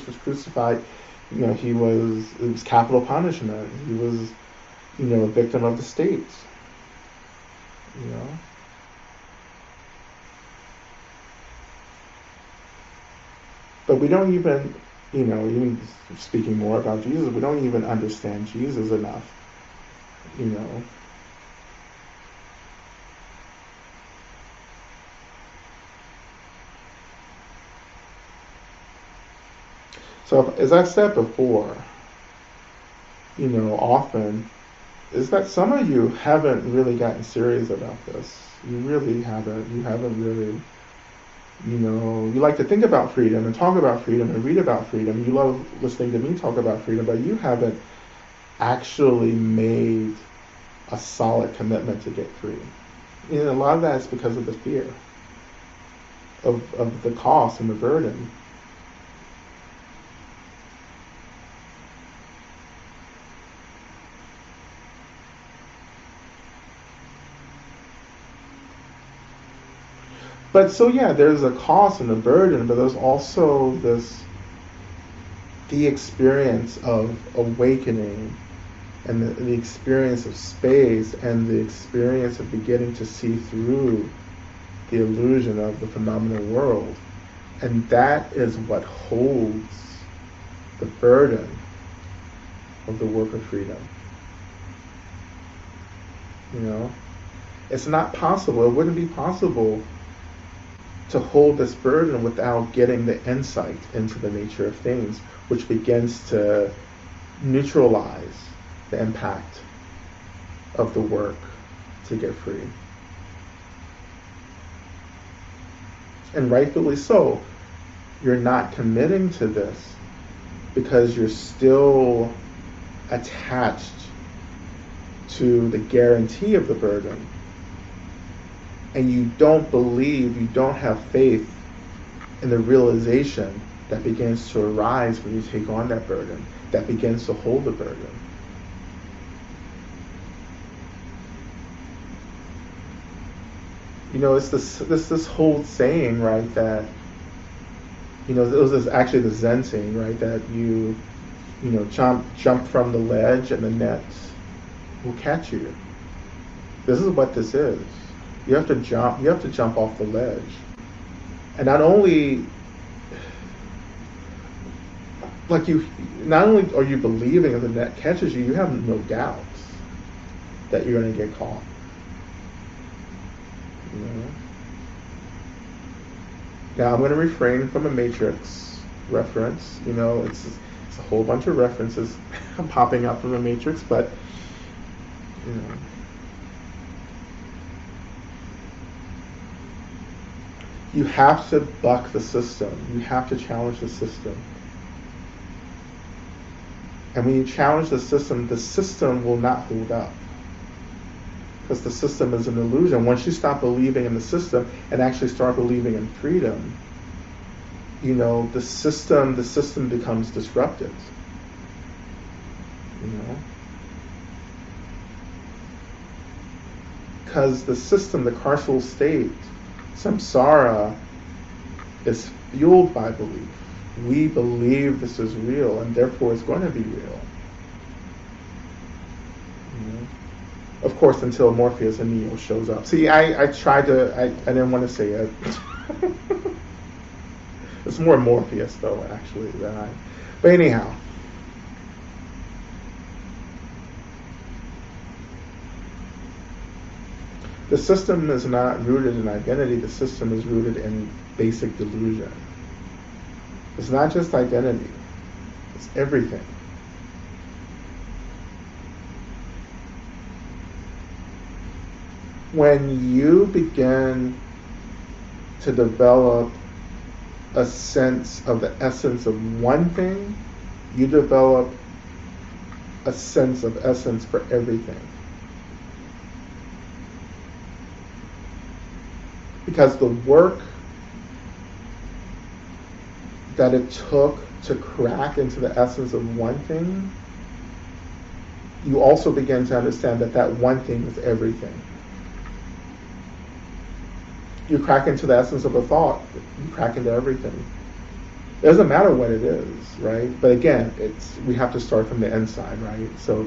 was crucified. It was capital punishment. He was, a victim of the state. But we don't even, even speaking more about Jesus, we don't even understand Jesus enough, you know. So, as I said before, often is that some of you haven't really gotten serious about this. You really haven't. You haven't really, you like to think about freedom and talk about freedom and read about freedom. You love listening to me talk about freedom, but you haven't actually made a solid commitment to get free. A lot of that is because of the fear of the cost and the burden. But so yeah, there's a cost and a burden, but there's also the experience of awakening and the experience of space and the experience of beginning to see through the illusion of the phenomenal world. And that is what holds the burden of the work of freedom. It's not possible, it wouldn't be possible to hold this burden without getting the insight into the nature of things, which begins to neutralize the impact of the work to get free. And rightfully so, you're not committing to this because you're still attached to the guarantee of the burden. And you don't believe, you don't have faith in the realization that begins to arise when you take on that burden, that begins to hold the burden. It's this whole saying, right, that, it was actually the Zen saying, right, that you jump from the ledge and the net will catch you. This is what this is. You have to jump off the ledge. And not only are you believing that the net catches you, you have no doubts that you're going to get caught. Now I'm going to refrain from a Matrix reference. It's a whole bunch of references popping up from the Matrix, but you have to buck the system. You have to challenge the system. And when you challenge the system will not hold up. Because the system is an illusion. Once you stop believing in the system and actually start believing in freedom, the system becomes disrupted. Because the system, the carceral state, samsara, is fueled by belief. We believe this is real, and therefore it's going to be real. Of course, until Morpheus and Neo shows up. See, I tried to, I didn't want to say it. It's more Morpheus, though, actually, than I. But anyhow. The system is not rooted in identity. The system is rooted in basic delusion. It's not just identity. It's everything. When you begin to develop a sense of the essence of one thing, you develop a sense of essence for everything. Because the work that it took to crack into the essence of one thing, you also begin to understand that that one thing is everything. You crack into the essence of a thought, you crack into everything. It doesn't matter what it is, right? But again, we have to start from the inside, right? So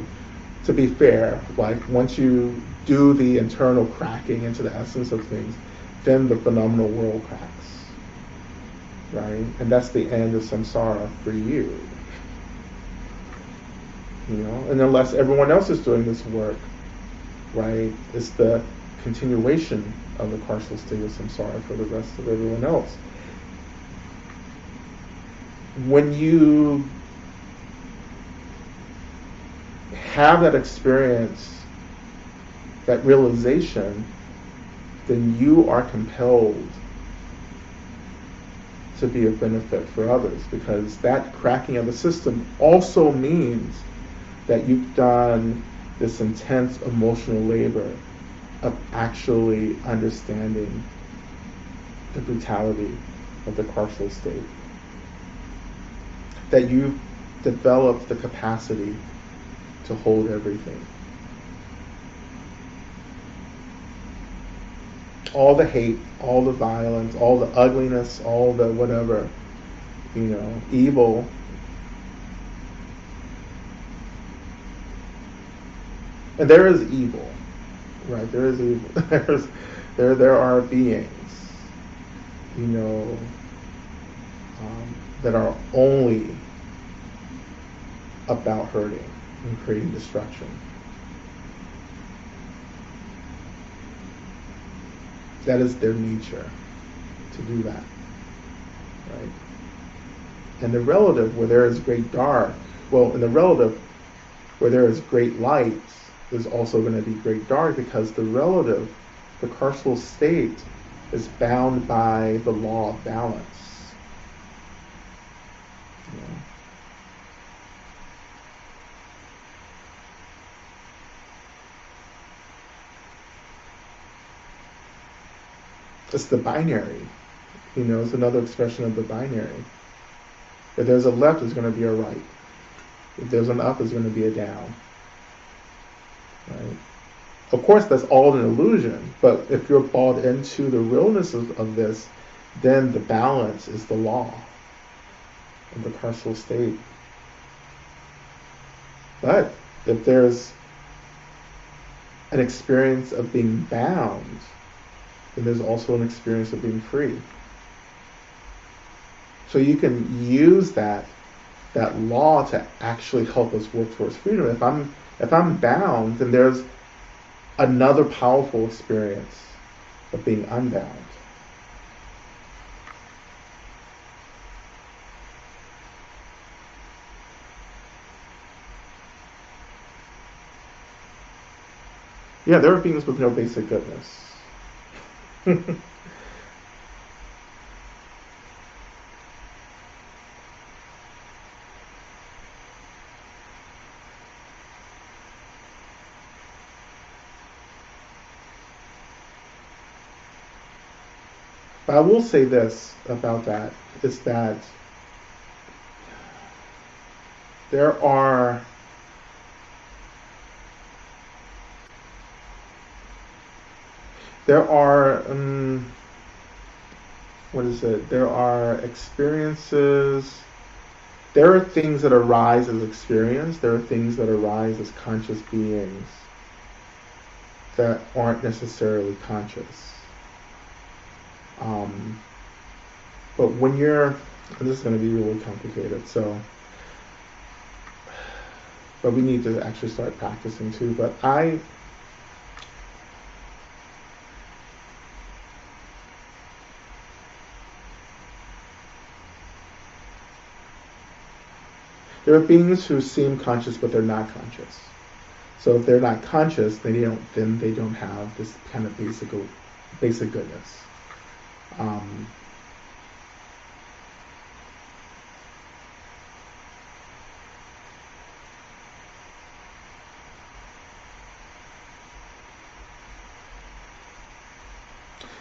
to be fair, once you do the internal cracking into the essence of things, then the phenomenal world cracks. right? And that's the end of samsara for you. And unless everyone else is doing this work, right, it's the continuation of the carceral state of samsara for the rest of everyone else. When you have that experience, that realization, then you are compelled to be of benefit for others, because that cracking of the system also means that you've done this intense emotional labor of actually understanding the brutality of the carceral state. That you've developed the capacity to hold everything. All the hate, all the violence, all the ugliness, all the whatever, evil. And there is evil, right? There is evil. There are beings, that are only about hurting and creating destruction. That is their nature, to do that, right? And the relative, where there is great dark, in the relative, where there is great light, there's also going to be great dark, because the relative, the carceral state, is bound by the law of balance. It's the binary. It's another expression of the binary. If there's a left, there's going to be a right. If there's an up, there's going to be a down. Right? Of course, that's all an illusion, but if you're bought into the realness of this, then the balance is the law of the carceral state. But if there's an experience of being bound, then there's also an experience of being free. So you can use that law to actually help us work towards freedom. If I'm bound, then there's another powerful experience of being unbound. Yeah, there are beings with no basic goodness. But I will say this about that, is that there are there are experiences, there are things that arise as experience, there are things that arise as conscious beings that aren't necessarily conscious. But when you're, and this is going to be really complicated, but we need to actually start practicing too. But there are beings who seem conscious, but they're not conscious. So if they're not conscious, then they don't have this kind of basic goodness.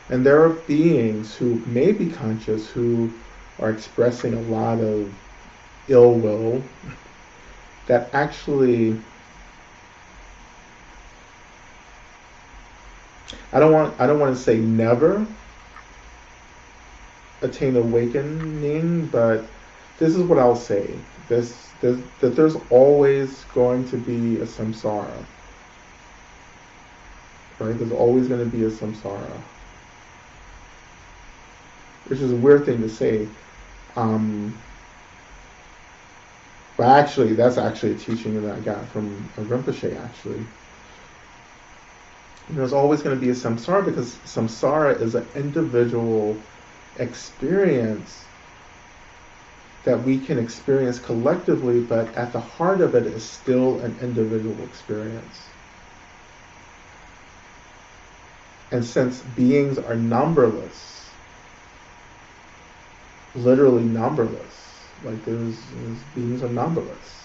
And there are beings who may be conscious, who are expressing a lot of ill will, that actually, I don't want to say never attain awakening, but this is what I'll say: that there's always going to be a samsara, right? There's always going to be a samsara, which is a weird thing to say, Um, but actually, that's actually a teaching that I got from a Rinpoche, actually. There's always going to be a samsara because samsara is an individual experience that we can experience collectively, but at the heart of it is still an individual experience. And since beings are numberless, literally numberless, like there's beings are numberless,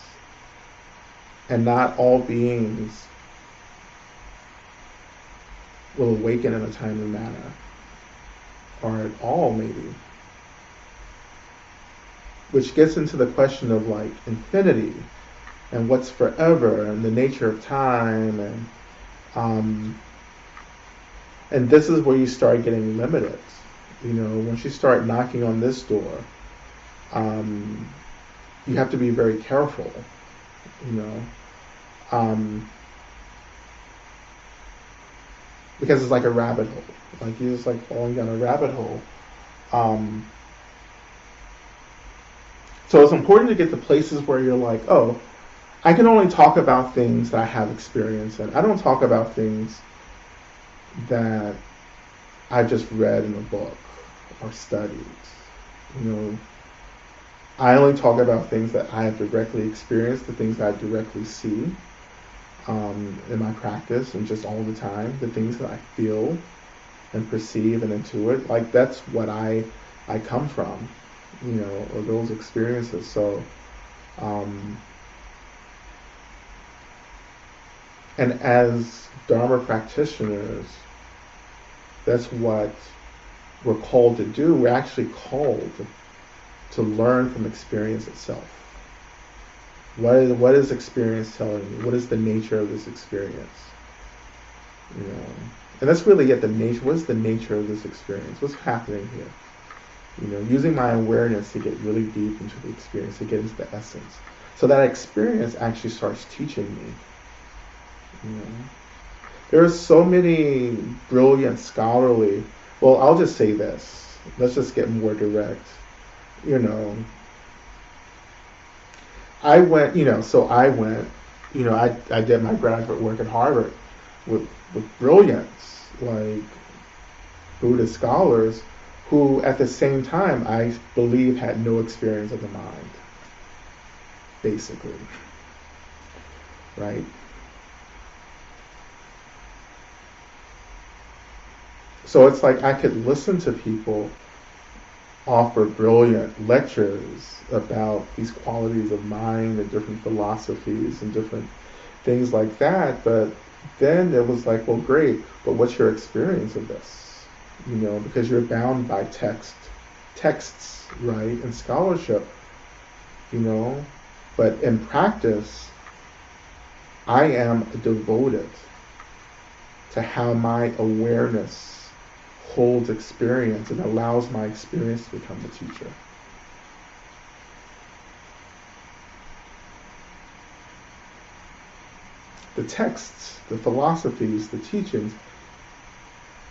and not all beings will awaken in a timely manner, or at all maybe. Which gets into the question of like infinity and what's forever and the nature of time, and this is where you start getting limited. You know, once you start knocking on this door, you have to be very careful. You know, because it's like a rabbit hole. Like you're just like falling down a rabbit hole. So it's important to get to places where you're like, oh, I can only talk about things that I have experience in. I don't talk about things that I just read in a book or studied. You know, I only talk about things that I have directly experienced, the things that I directly see in my practice and just all the time, the things that I feel and perceive and intuit. Like that's what I come from, you know, or those experiences. So, and as Dharma practitioners, that's what we're called to do. We're actually called to learn from experience itself. What is experience telling me? What is the nature of this experience? You know, and that's really at the nature. What's the nature of this experience? What's happening here? You know, using my awareness to get really deep into the experience, to get into the essence. So that experience actually starts teaching me. You know, there are so many brilliant scholarly. Well, I'll just say this. Let's just get more direct. You know, I went. You know, I did my graduate work at Harvard with brilliance, like Buddhist scholars who at the same time I believe had no experience of the mind, basically. Right? So it's like I could listen to people offer brilliant lectures about these qualities of mind and different philosophies and different things like that, but then it was like, well, great, but what's your experience of this? You know, because you're bound by texts, right, and scholarship, you know, but in practice, I am devoted to how my awareness holds experience and allows my experience to become the teacher. The texts, the philosophies, the teachings,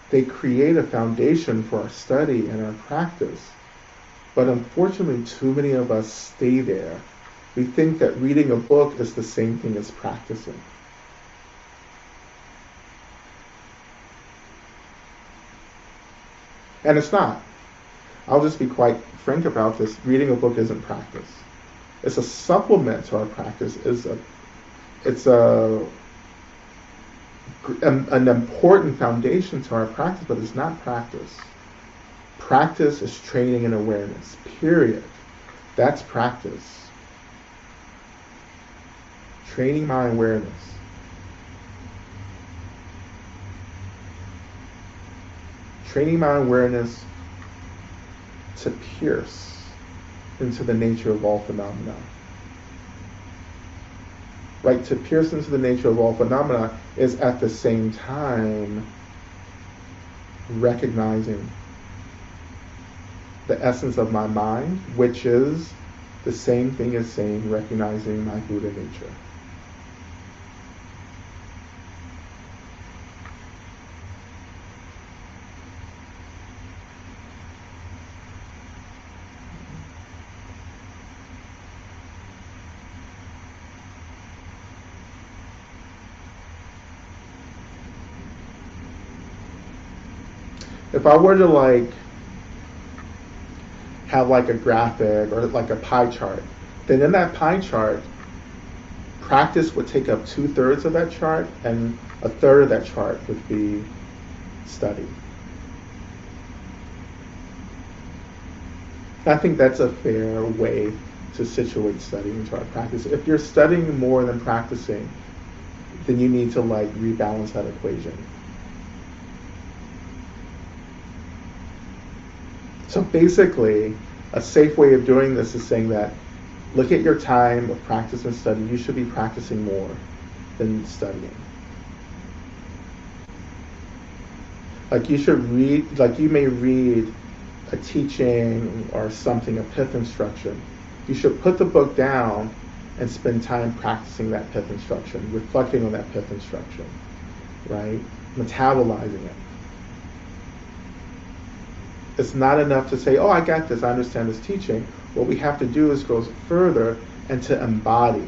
they create a foundation for our study and our practice. But unfortunately, too many of us stay there. We think that reading a book is the same thing as practicing. And it's not. I'll just be quite frank about this. Reading a book isn't practice. It's a supplement to our practice. It's an important foundation to our practice, but it's not practice. Practice is training in awareness, period. That's practice. Training my awareness. Training my awareness to pierce into the nature of all phenomena. Right, to pierce into the nature of all phenomena is at the same time recognizing the essence of my mind, which is the same thing as saying recognizing my Buddha nature. if I were to like have like a graphic or like a pie chart, then in that pie chart, practice would take up 2/3 of that chart, and a third of that chart would be study. I think that's a fair way to situate studying into our practice. If you're studying more than practicing, then you need to like rebalance that equation. So basically, a safe way of doing this is saying that look at your time of practice and study. You should be practicing more than studying. Like you should read, like you may read a teaching or something, a pith instruction. You should put the book down and spend time practicing that pith instruction, reflecting on that pith instruction, right? Metabolizing it. It's not enough to say, oh, I got this, I understand this teaching. What we have to do is go further and to embody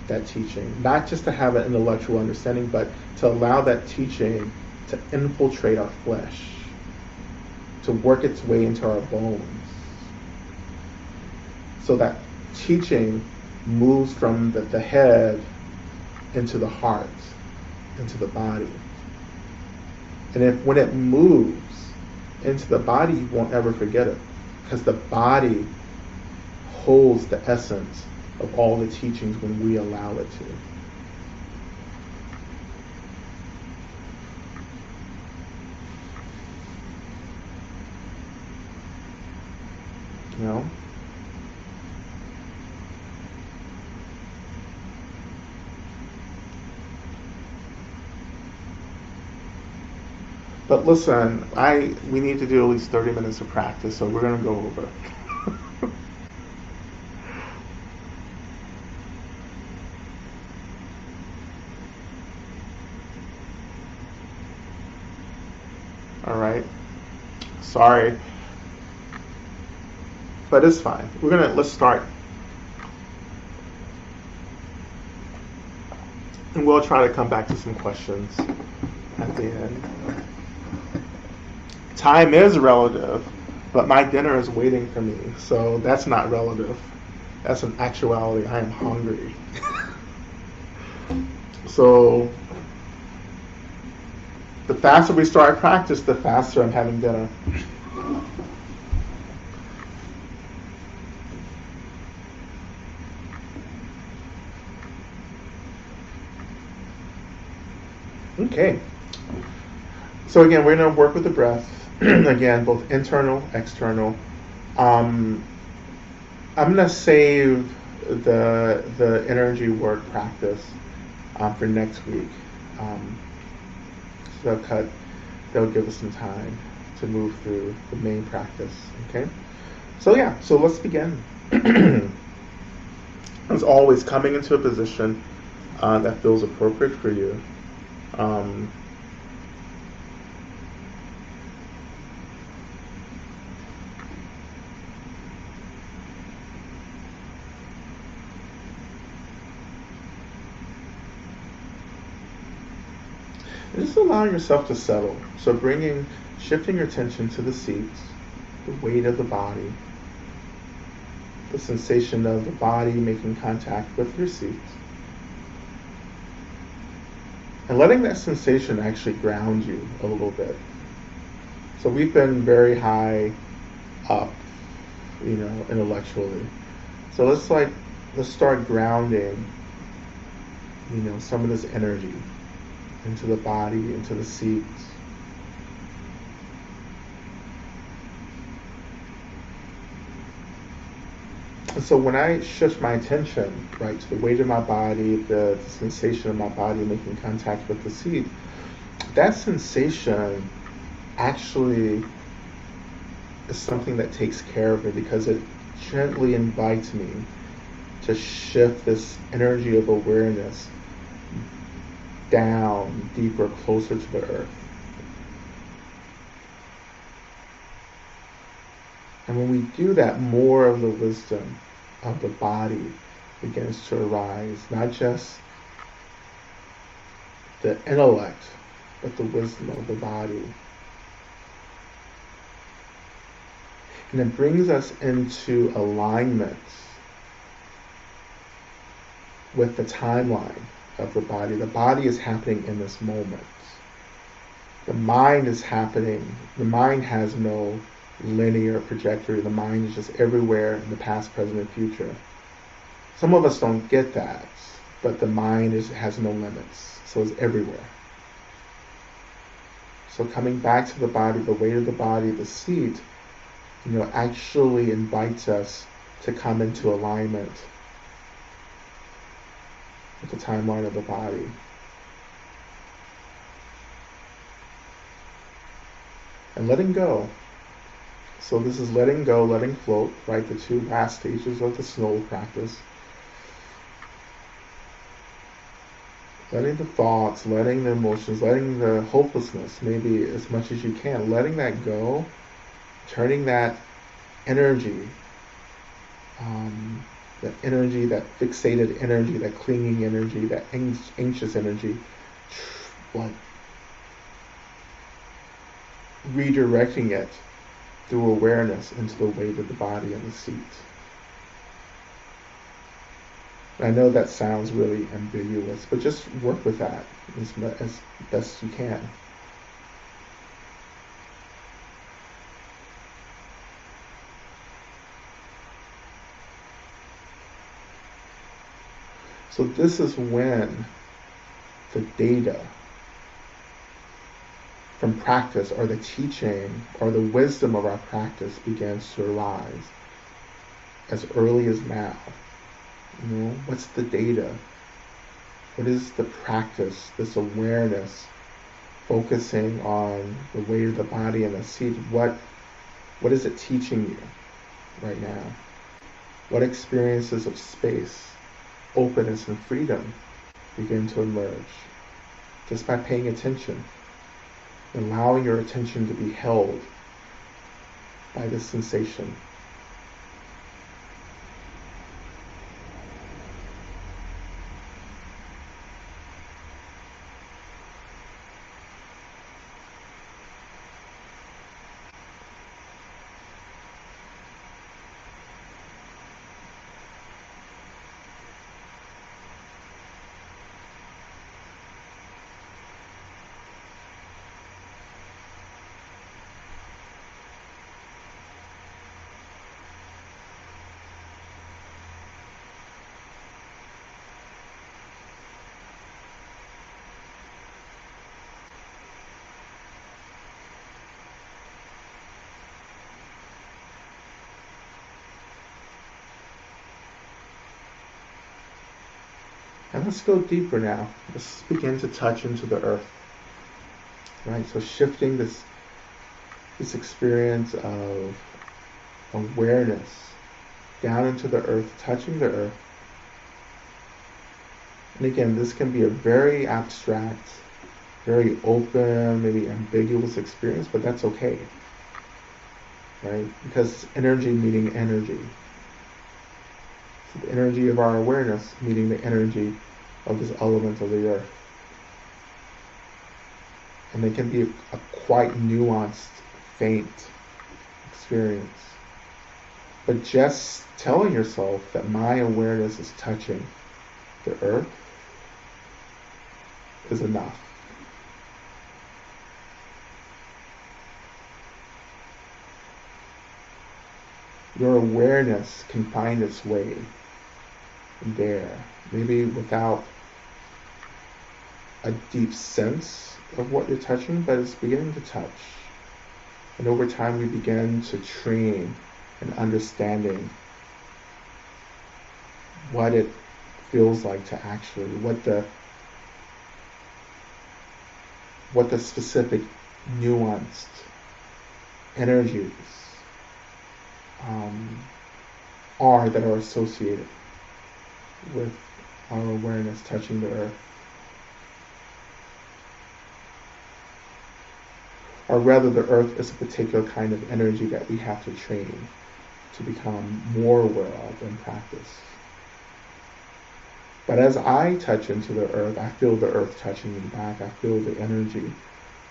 that teaching, not just to have an intellectual understanding, but to allow that teaching to infiltrate our flesh, to work its way into our bones. So that teaching moves from the head into the heart, into the body. And when it moves into the body, you won't ever forget it, because the body holds the essence of all the teachings when we allow it to. You know? But listen, we need to do at least 30 minutes of practice, so we're going to go over. All right. Sorry. But it's fine. Let's start. And we'll try to come back to some questions at the end. Time is relative, but my dinner is waiting for me, so that's not relative. That's an actuality. I am hungry. So the faster we start practice, the faster I'm having dinner. Okay. So again, we're going to work with the breath. Again, both internal, external. I'm going to save the energy work practice for next week. So they'll give us some time to move through the main practice. Okay. So let's begin. As always, coming into a position that feels appropriate for you. And just allowing yourself to settle. So shifting your attention to the seats, the weight of the body, the sensation of the body making contact with your seat, and letting that sensation actually ground you a little bit. So we've been very high up, intellectually. So let's start grounding, some of this energy into the body, into the seats. And so when I shift my attention, right, to the weight of my body, the sensation of my body making contact with the seat, that sensation actually is something that takes care of me, because it gently invites me to shift this energy of awareness down, deeper, closer to the earth. And when we do that, more of the wisdom of the body begins to arise. Not just the intellect, but the wisdom of the body. And it brings us into alignment with the timeline of the body. The body is happening in this moment. The mind is happening. The mind has no linear trajectory. The mind is just everywhere in the past, present, and future. Some of us don't get that, but the mind has no limits, so it's everywhere. So coming back to the body, the weight of the body, the seat, actually invites us to come into alignment with the timeline of the body. And letting go. So this is letting go, letting float, right? The two last stages of the snow practice. Letting the thoughts, letting the emotions, letting the hopelessness, maybe as much as you can, letting that go, turning that energy, that fixated energy, that clinging energy, that anxious energy, redirecting it through awareness into the weight of the body and the seat. I know that sounds really ambiguous, but just work with that as best you can. So this is when the data from practice, or the teaching, or the wisdom of our practice begins to arise as early as now. What's the data? What is the practice, this awareness, focusing on the weight of the body and the seat? What is it teaching you right now? What experiences of space, openness, and freedom begin to emerge just by paying attention, allowing your attention to be held by this sensation? And let's go deeper now. Let's begin to touch into the earth. Right? So shifting this experience of awareness down into the earth, touching the earth. And again, this can be a very abstract, very open, maybe ambiguous experience, but that's okay. Right? Because it's energy meeting energy. So the energy of our awareness meeting the energy of this element of the earth. And they can be a quite nuanced, faint experience. But just telling yourself that my awareness is touching the earth is enough. Your awareness can find its way there, maybe without a deep sense of what you're touching, but it's beginning to touch. And over time we begin to train in understanding what it feels like to actually, what the specific nuanced energies are that are associated with our awareness touching the earth. Or rather, the earth is a particular kind of energy that we have to train to become more aware of in practice. But as I touch into the earth, I feel the earth touching me back. I feel the energy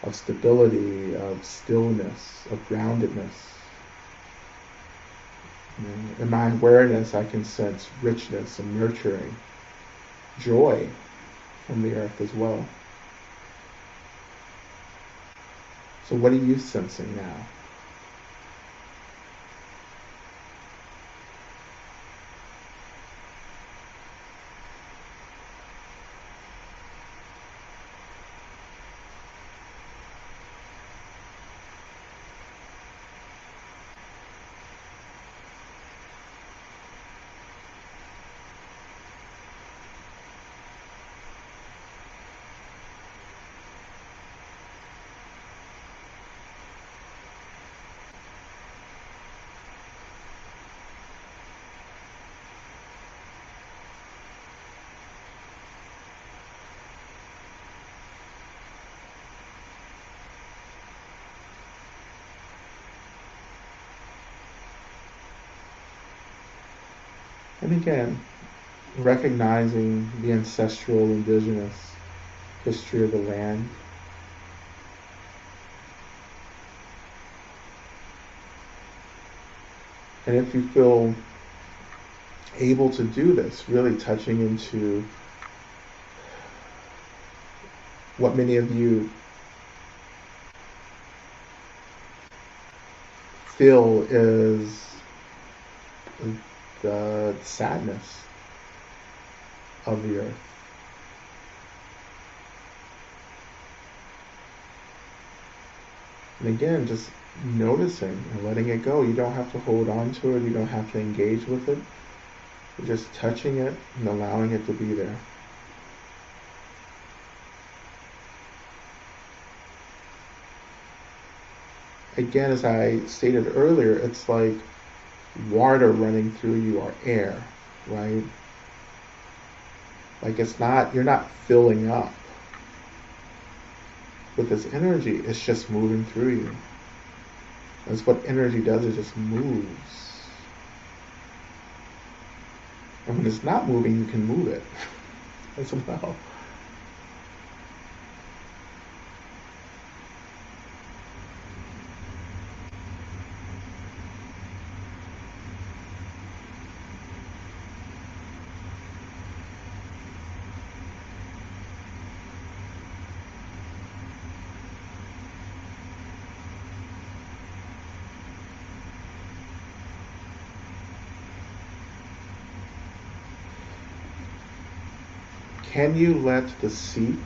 of stability, of stillness, of groundedness. In my awareness, I can sense richness and nurturing, joy from the earth as well. So what are you sensing now? And again, recognizing the ancestral indigenous history of the land. And if you feel able to do this, really touching into what many of you feel is the sadness of the earth. And again, just noticing and letting it go. You don't have to hold on to it. You don't have to engage with it. You're just touching it and allowing it to be there. Again, as I stated earlier, it's like water running through you or air, right? Like you're not filling up with this energy, it's just moving through you. That's what energy does, it just moves. And when it's not moving, you can move it as well. Can you let the seat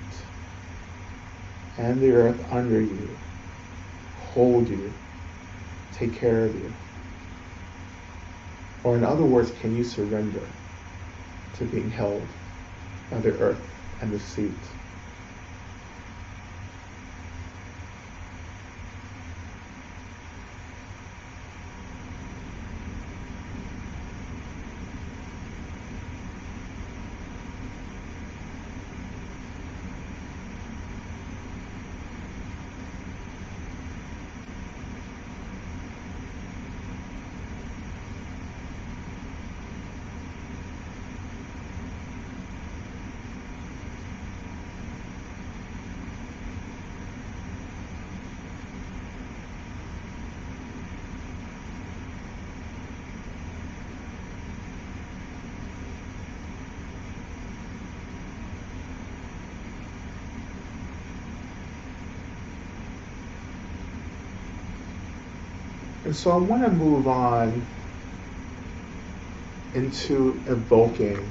and the earth under you hold you, take care of you? Or in other words, can you surrender to being held by the earth and the seat? And so I want to move on into evoking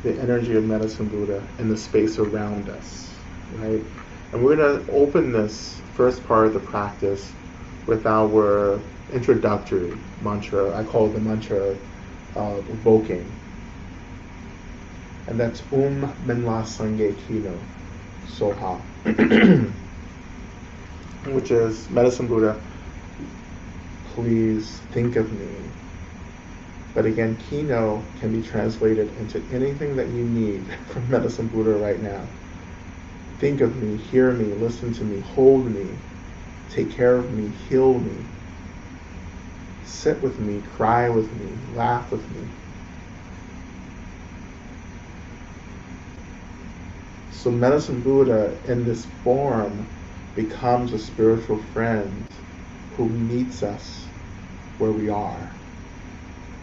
the energy of Medicine Buddha in the space around us, right? And we're going to open this first part of the practice with our introductory mantra. I call it the mantra evoking. And that's Minla Sangye Kino Soha, which is Medicine Buddha, please think of me. But again, Kino can be translated into anything that you need from Medicine Buddha right now. Think of me, hear me, listen to me, hold me, take care of me, heal me, sit with me, cry with me, laugh with me. So Medicine Buddha in this form becomes a spiritual friend who meets us where we are,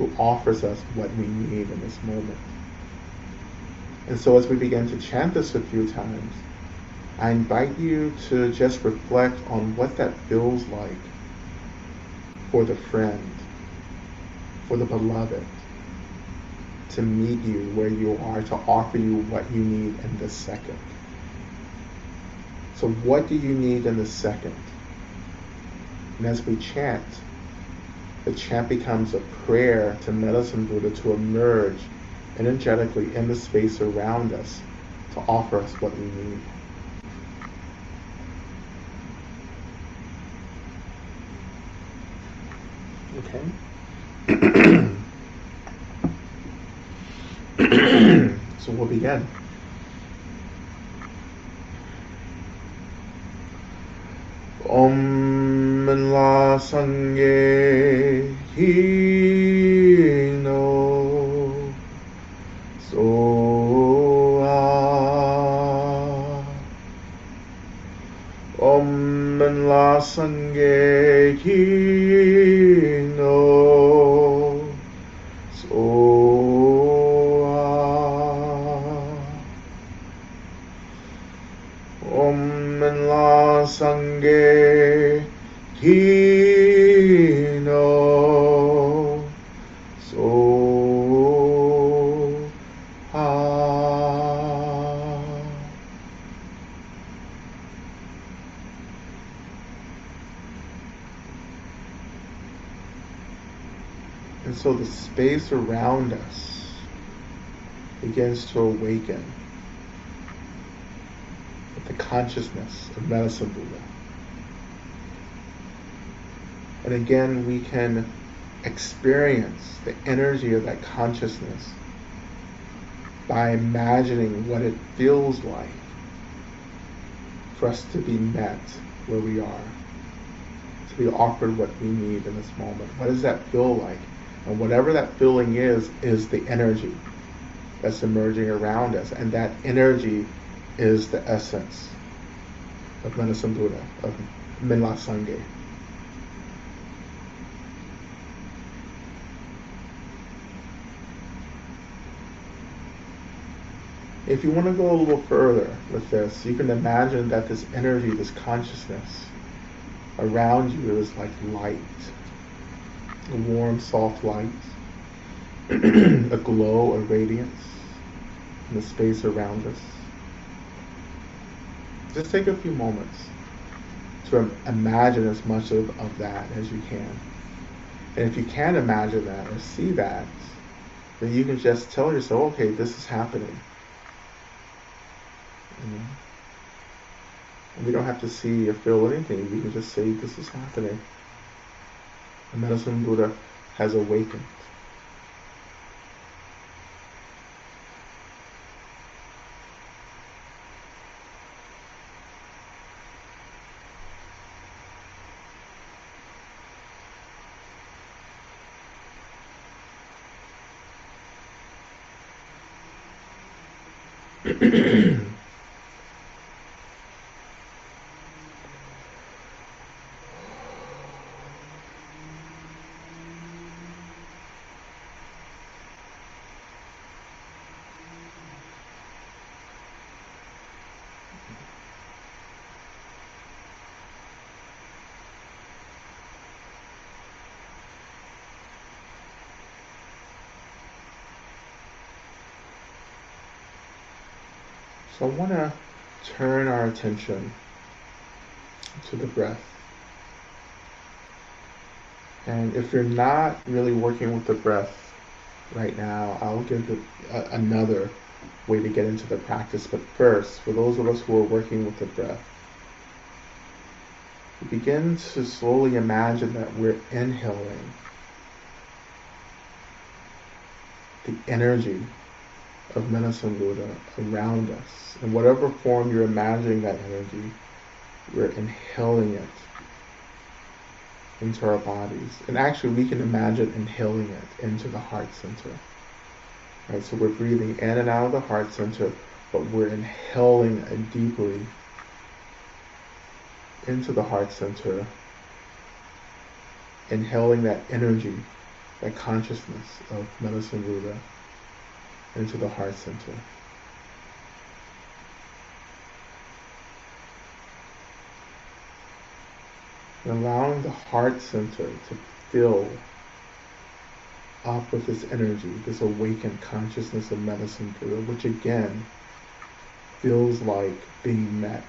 who offers us what we need in this moment. And so as we begin to chant this a few times, I invite you to just reflect on what that feels like for the friend, for the beloved, to meet you where you are, to offer you what you need in this second. So what do you need in this second? And as we chant, the chant becomes a prayer to Medicine Buddha to emerge energetically in the space around us to offer us what we need. Okay? So we'll begin. Om La Sangye Hino Soa Om La Sangye Hino Soa Om La Sangye Hino Soha. And so the space around us begins to awaken with the consciousness of Medicine Buddha. And again, we can experience the energy of that consciousness by imagining what it feels like for us to be met where we are, to be offered what we need in this moment. What does that feel like? And whatever that feeling is the energy that's emerging around us. And that energy is the essence of Medicine Buddha, of Minla Sangye. If you want to go a little further with this, you can imagine that this energy, this consciousness around you is like light, a warm, soft light, a glow, a radiance in the space around us. Just take a few moments to imagine as much of that as you can. And if you can't imagine that or see that, then you can just tell yourself, okay, this is happening. And we don't have to see or feel anything. We can just say, this is happening. The Medicine Buddha has awakened. So I want to turn our attention to the breath. And if you're not really working with the breath right now, I'll give it another way to get into the practice. But first, for those of us who are working with the breath, we begin to slowly imagine that we're inhaling the energy of Medicine Buddha around us. In whatever form you're imagining that energy, we're inhaling it into our bodies. And actually we can imagine inhaling it into the heart center. Right? So we're breathing in and out of the heart center, but we're inhaling it deeply into the heart center, inhaling that energy that consciousness of Medicine Buddha into the heart center. And allowing the heart center to fill up with this energy, this awakened consciousness of Medicine Buddha, which again feels like being met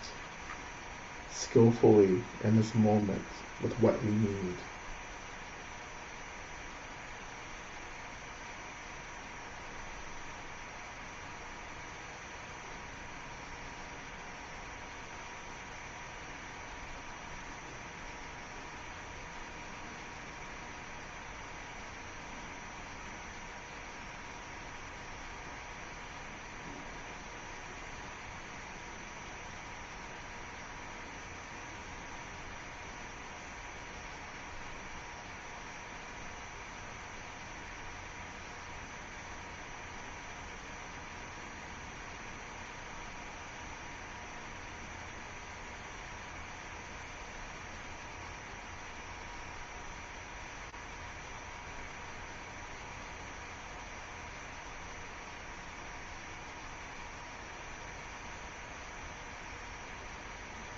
skillfully in this moment with what we need.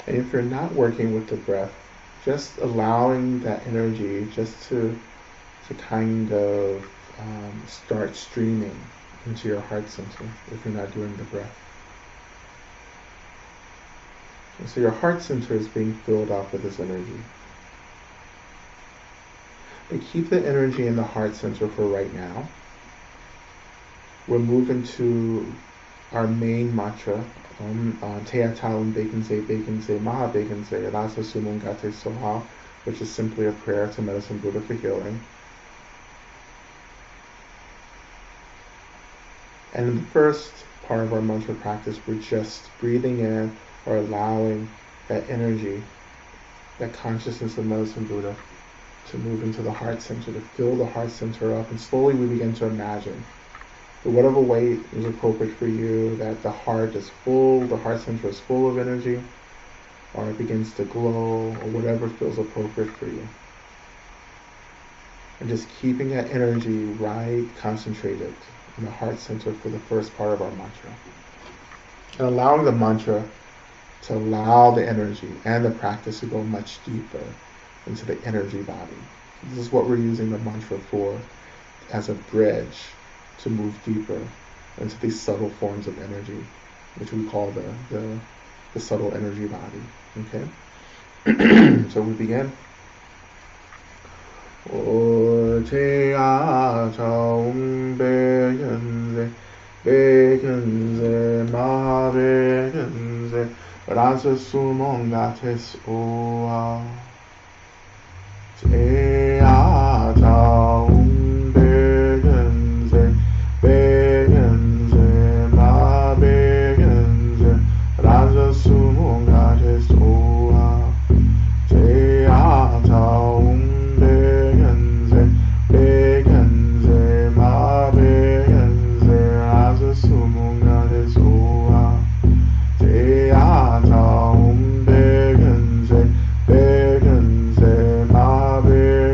And if you're not working with the breath, just allowing that energy just to kind of start streaming into your heart center if you're not doing the breath. And so your heart center is being filled up with this energy. But keep the energy in the heart center for right now. We'll move into our main mantra, Teatalum Bekense, Maha Bekense, Rasa Sumungate Soha, which is simply a prayer to Medicine Buddha for healing. And in the first part of our mantra practice, we're just breathing in or allowing that energy, that consciousness of Medicine Buddha to move into the heart center, to fill the heart center up, and slowly we begin to imagine, in whatever way is appropriate for you, that the heart is full, the heart center is full of energy, or it begins to glow, or whatever feels appropriate for you. And just keeping that energy right concentrated in the heart center for the first part of our mantra. And allowing the mantra to allow the energy and the practice to go much deeper into the energy body. This is what we're using the mantra for, as a bridge to move deeper into these subtle forms of energy, which we call the subtle energy body. Okay? So we begin. O te a taum begenze, begenze, ma begenze, rasa sumongates oa. Te a taum begenze, begenze, ma begenze, rasa sumongates oa. Te a taum Begenze, begenze, ma begenze.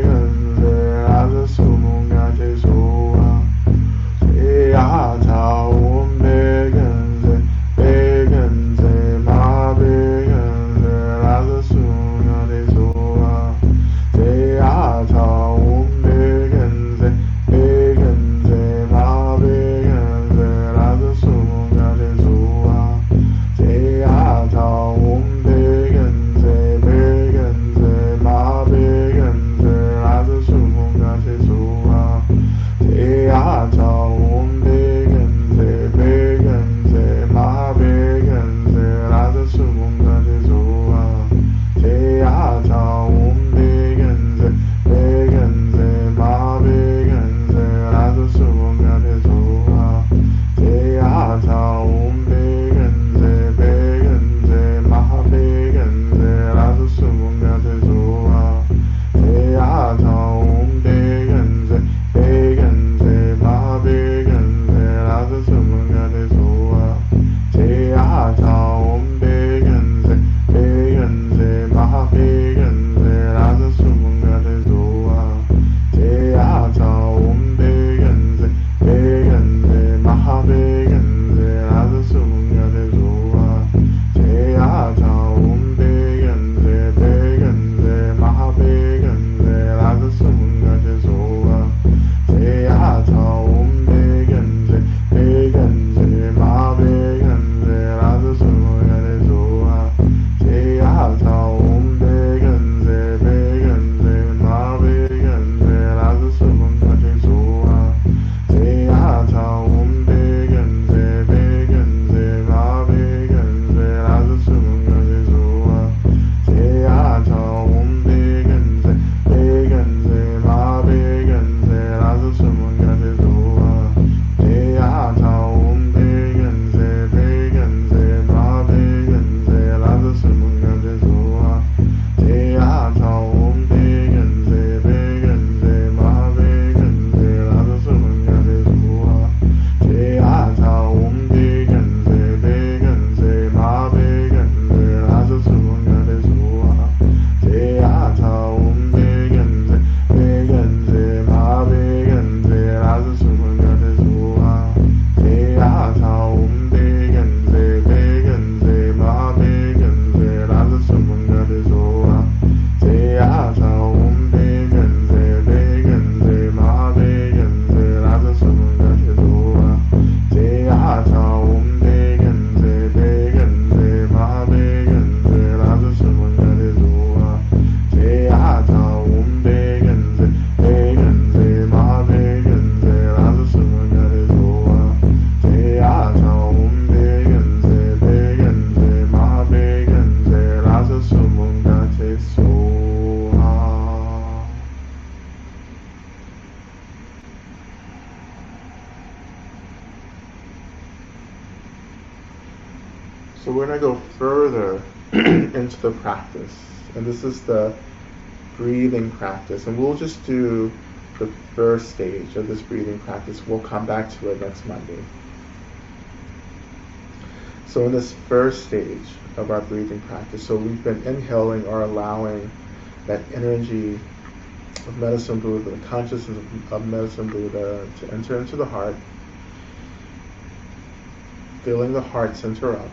So we're going to go further into the practice. And this is the breathing practice. And we'll just do the first stage of this breathing practice. We'll come back to it next Monday. So in this first stage of our breathing practice, so we've been inhaling or allowing that energy of Medicine Buddha, the consciousness of Medicine Buddha to enter into the heart, filling the heart center up.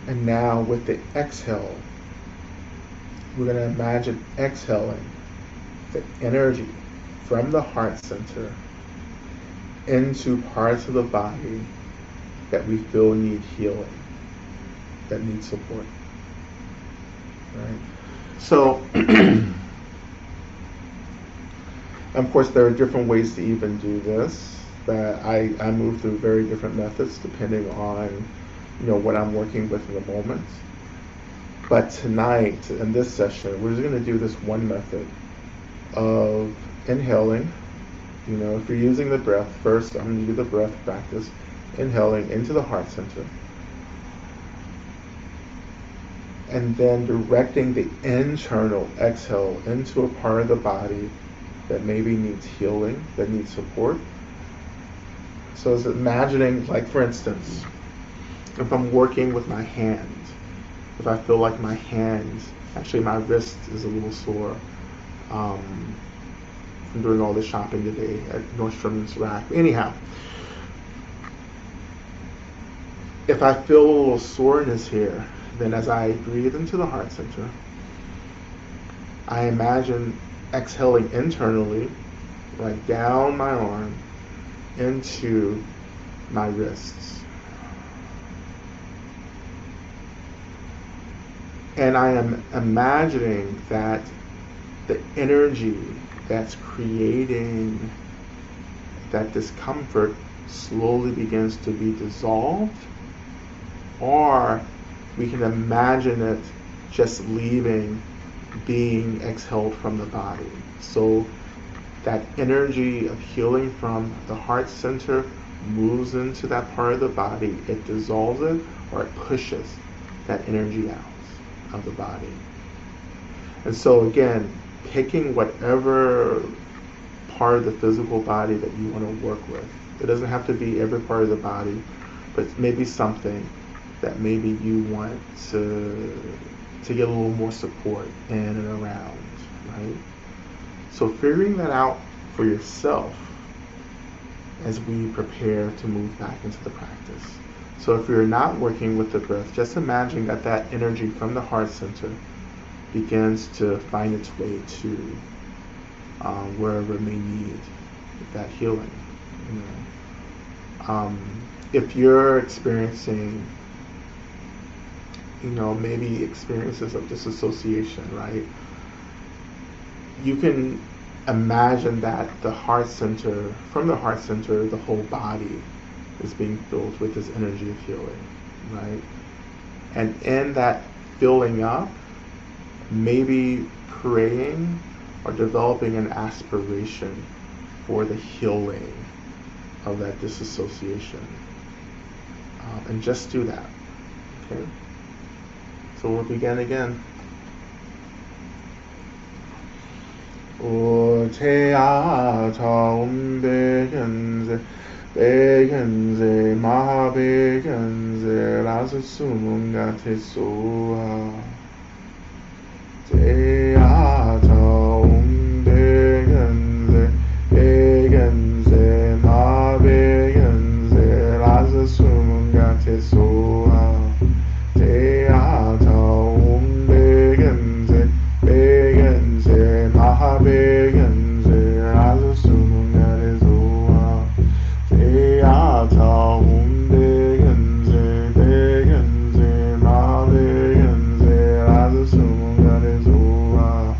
And now with the exhale, we're going to imagine exhaling the energy from the heart center into parts of the body that we feel need healing, that need support. Right? So, of course, there are different ways to even do this. That I move through very different methods depending on, what I'm working with in the moment. But tonight, in this session, we're just going to do this one method of inhaling. If you're using the breath, first I'm going to do the breath practice, inhaling into the heart center. And then directing the internal exhale into a part of the body that maybe needs healing, that needs support. So it's imagining, like for instance, if I'm working with my hand, if I feel like my hand, actually my wrist is a little sore from doing all the shopping today at Nordstrom's Rack. Anyhow, if I feel a little soreness here, then as I breathe into the heart center, I imagine exhaling internally, right down my arm, into my wrists. And I am imagining that the energy that's creating that discomfort slowly begins to be dissolved, or we can imagine it just leaving, being exhaled from the body. So that energy of healing from the heart center moves into that part of the body, it dissolves it, or it pushes that energy out of the body. And so again, picking whatever part of the physical body that you want to work with. It doesn't have to be every part of the body, but maybe something that maybe you want to get a little more support in and around, right? So figuring that out for yourself as we prepare to move back into the practice. So if you're not working with the breath, just imagine that that energy from the heart center begins to find its way to wherever it may need that healing. If you're experiencing, maybe experiences of disassociation, right? You can imagine that the heart center, from the heart center, the whole body is being filled with this energy of healing, right? And in that filling up, maybe praying or developing an aspiration for the healing of that disassociation. And just do that, okay? So we'll begin again. O Teya Taum Begenze Begenze Maha Begenze Rasa Sumunga Tesoa Teya Taum Begenze Begenze Maha Begenze Rasa Sumunga Tesoa Teya Taum Begenze Begenze Maha Begenze Rasa Sumunga Tesoa Teya Taum Begenze Begenze Maha Begenze Rasa Sumunga Tesoa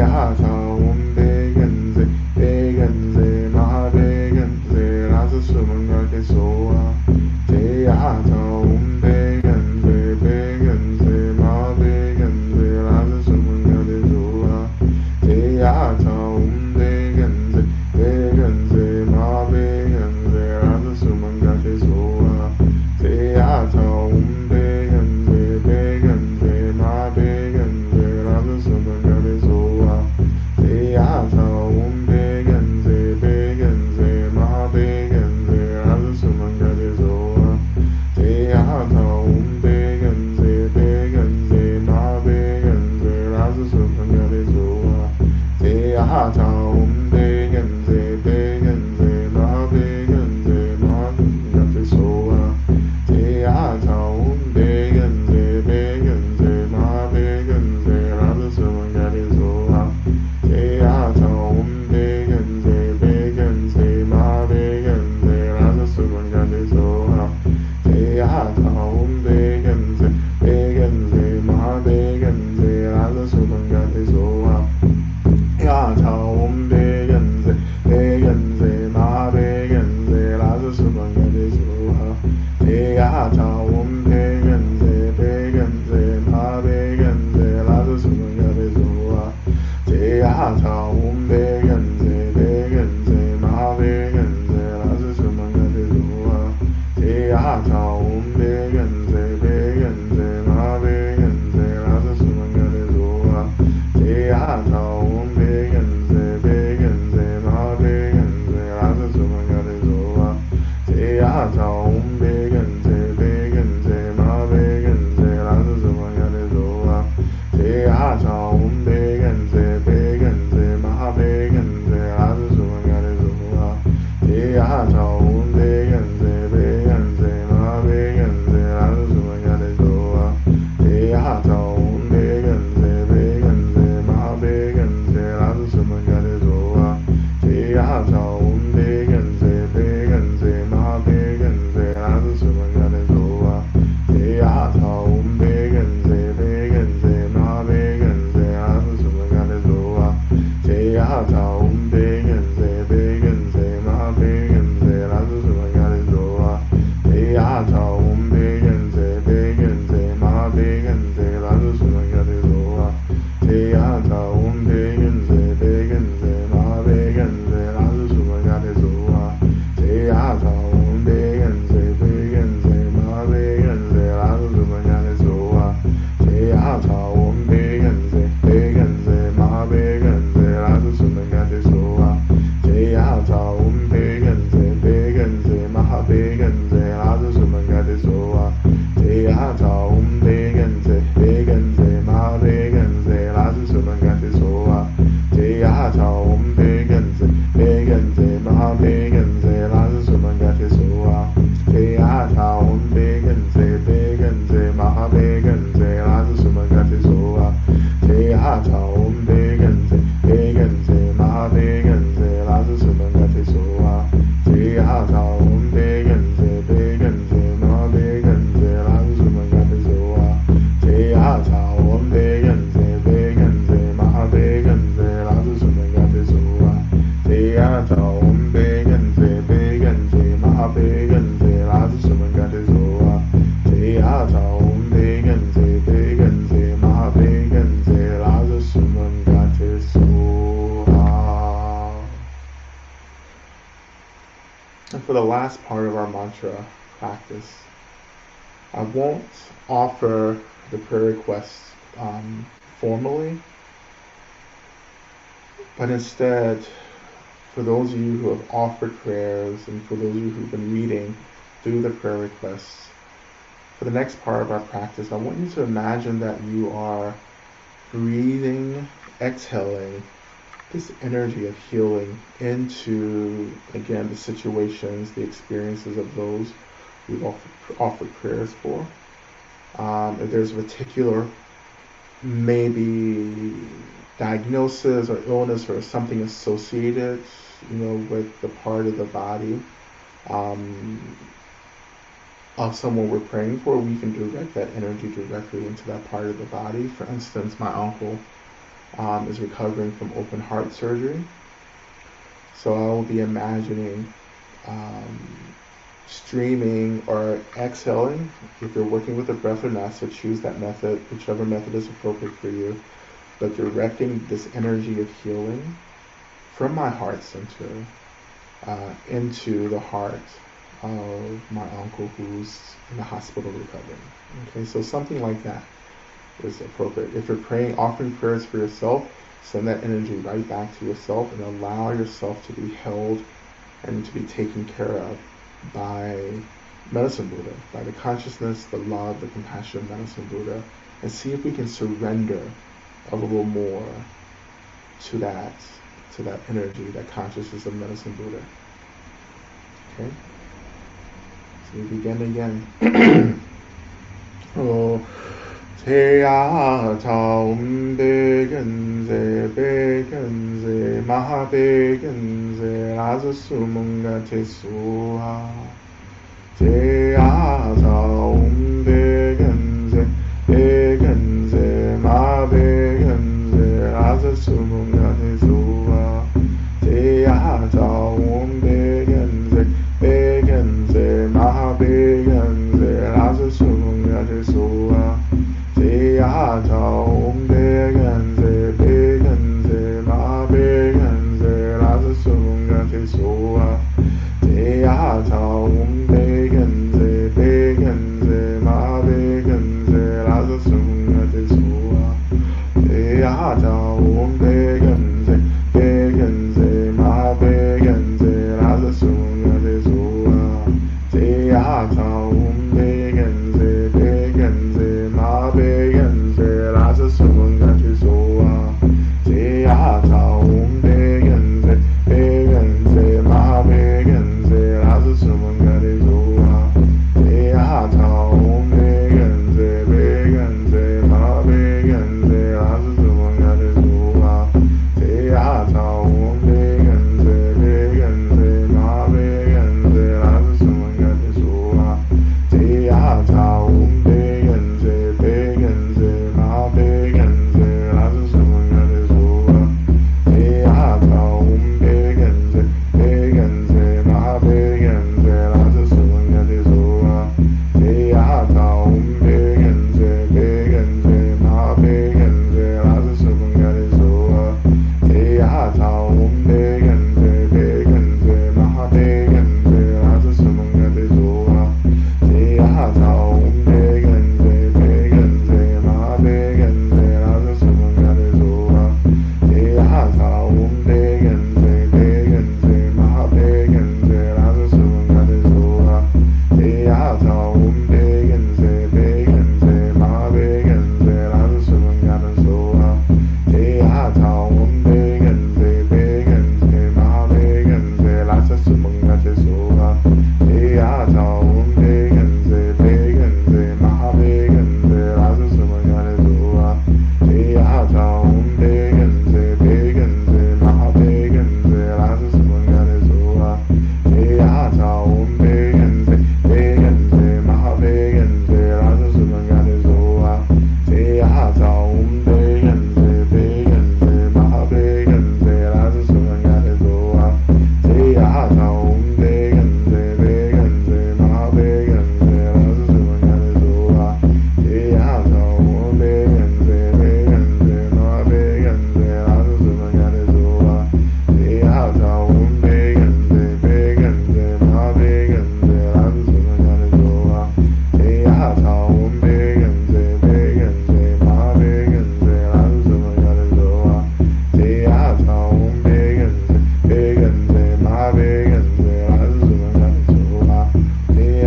Jayata Om Begenze, Begenze, Mahabegenze, Rasa Sumangake Soa. Jayata Om Begenze, Begenze, Mahabegenze, Rasa Sumangake Soa. Jayata Om Begenze, Begenze, Mahabegenze, Rasa Sumangake Soa. Jayata Om Begenze, Begenze, Mahabegenze, Rasa Sumangake Soa. Jayata Om Begenze, Begenze, Mahabegenze, Rasa Sumangake Soa. Jayata Om Begenze, Begenze, Mahabegenze, Rasa Sumangake Soa. Jayata Om Begenze, Begenze, Mahabegenze, Mahabegenze Soa. Jayata Om Begenze, Begenze, Mahabegenze, Rasa Sumangake Soa. Jayata Om Begenze, Begenze, Mahabegenze, Rasa Sumangake Soa. Jayata Om Begenze, Begenze, Mahabegenze, Rasa Sumangake Soa. Jayata Om Begenze, Begenze, Mahabegenze, Rasa Sumangake Soa. Jayata Om Begenze, Begenze, Mahabegenze, Rasa Sumangake Soa. Jayata Om Begenze, Begenze, Mahabegenze, Rasa Sumangake Soa. Jayata Om Begenze, Begenze, Mahabegenze, Rasa Sumangake Soa. Jayata Om Begenze, Begenze, Mahabegenze, Rasa Sumangake Soa. Jayata Om Begenze, Begenze, Mahabegenze, Rasa Sumangake Soa. Jayata Om Begenze, Begenze, Mahabegenze, Rasa Sumangake Soa. Jayata Om Begenze, Begenze, Mahabegenze, Rasa Sumangake Soa. Jayata Om Begenze, Begenze, Mahabegenze, Rasa Sumangake Soa. Jayata Om Begenze, Begenze, Mahabegenze, Rasa Sumangake Soa. Jayata Om Begenze, Begenze, Mahabegenze, Rasa Sumangake Soa. Jayata Om Begenze, Begenze, Mahabegenze, Rasa Sumangake Soa. Jayata Om Begenze, Begenze, Mahabegenze, Rasa Sumangake Soa. Jayata Om Begenze, Begenze, Mahabegenze, Rasa Sumangake Soa. Jayata Om Begenze, Begenze, Mahabegenze, Rasa Sumangake Soa. Jayata Om Begenze, Begenze, Mahabegenze, Rasa Sumangake Soa. Jayata Om Begenze, Begenze, Mahabegenze, Rasa Sumangake Soa. Jayata Om Begenze, Begenze, Mahabegenze, Rasa Sumangake Soa. Jayata Om Begenze, Begenze, Mahabegenze, Rasa Sumangake Soa. Jayata Om Begenze, Begenze, Mahabegenze, Rasa Sumangake Soa. Jayata Om Begenze, Begenze, Mahabegenze, Rasa Sumangake Soa. Jayata Om Begenze, Begenze, Mahabegenze, Rasa Sumangake Soa. Jayata Om Begenze, Begenze, Mahabegenze, Rasa Sumangake Soa. Jayata Om Begenze, Begenze, Mahabegenze, Rasa Sumangake Soa. Jayata Om Begenze, Begenze, Mahabegenze, Rasa Sumangate Soa. And for the last part of our mantra practice, I won't offer the prayer requests formally, but instead, for those of you who have offered prayers and for those of you who've been reading through the prayer requests, for the next part of our practice, I want you to imagine that you are breathing, exhaling this energy of healing into, again, the situations, the experiences of those we've offered prayers for. If there's a particular maybe diagnosis or illness or something associated, with the part of the body of someone we're praying for, we can direct that energy directly into that part of the body. For instance, my uncle is recovering from open heart surgery. So I will be imagining streaming or exhaling. If you're working with a breath or not, so choose that method, whichever method is appropriate for you. But directing this energy of healing from my heart center into the heart of my uncle who's in the hospital recovering. Okay, so something like that is appropriate. If you're praying, offering prayers for yourself, send that energy right back to yourself and allow yourself to be held and to be taken care of by Medicine Buddha, by the consciousness, the love, the compassion of Medicine Buddha, and see if we can surrender a little more to that energy, that consciousness of Medicine Buddha. Okay? So we begin again. Oh, Teya Taum Begenze Begenze Maha Begenze Raza Sumunga Tesua Teya Taum Begenze Begenze Maha Begenze Raza Sumunga Tesua Teya Taum Begenze Begenze Maha Begenze Raza Sumunga Tesua Teya Taum Begenze Begenze Ma Begenze Raza Sumunga Tesua Teya Taum Begenze Begenze Ma Begenze Raza Sumunga Tesua Teya Taum Begenze Begenze Ma Begenze Raza Sumunga Tesua Teya Taum Begenze Begenze Ma Begenze Raza Sumunga Tesua Teya Taum Begenze Begenze Ma Begenze Raza Sumunga Tesua Teya Taum Begenze Begenze Ma Begenze Raza Sumunga Tesua Teya Taum Begenze Begenze Ma Begenze Raza Sumunga Tesua Teya Taum Begenze Begenze Ma Begenze Raza Sumunga Tesua Teya Taum Begenze Begenze Ma Begenze Raza Sumunga Tesua Teya Taum Begenze Begenze Ma Begenze Raza Sumunga Tesua Teya Taum Begenze Begenze Ma Begenze Raza Sumunga Tesua Teya Taum Begenze Begenze Ma Begenze Raza Sumunga Tesua Teya Taum Begenze Begenze Ma Begenze Raza Sumunga Tesua Teya Taum Begenze Begenze Ma Begenze Raza Sumunga Tesua Teya Taum Begenze Begenze Ma Begenze Raza Sumunga Tesua Teya Taum Begenze Begenze Ma Begenze Raza Sumunga Tesua Teya Taum Begenze Begenze Ma Begenze Raza Sumunga Tesua Teya Taum Begenze Begenze Ma Begenze Raza Sumunga Tesua Teya Taum Begenze Begenze Ma Begenze Raza Sumunga Tesua Teya Taum Begenze Begenze Ma Begenze Raza Sumunga Tesua Teya Taum Begenze Begenze Ma Begenze Raza Sumunga Tesua Teya Taum Begenze Begenze Ma Begenze Raza Sumunga Tesua Teya Taum Begenze Begenze Ma Begenze Raza Sumunga Tesua Teya Taum Begenze Begenze Ma Begenze Raza Sumunga Tesua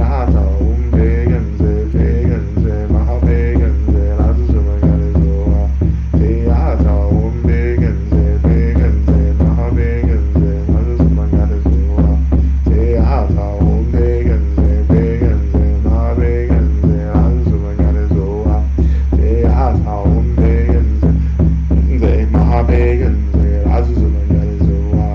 Teya Taum Begenze Begenze Ma Begenze Raza Sumunga Tesua Teya Taum Begenze Begenze Ma Begenze Raza Sumunga Tesua Teya Taum Begenze Begenze Ma Begenze Raza Sumunga Tesua Teya Taum Begenze Begenze Ma Begenze Raza Sumunga Tesua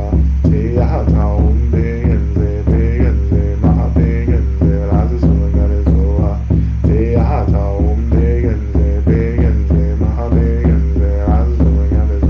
Teya Taum Begenze Begenze Ma Begenze Raza Sumunga Tesua Teya Taum Begenze Begenze Ma Begenze Raza Sumunga Tesua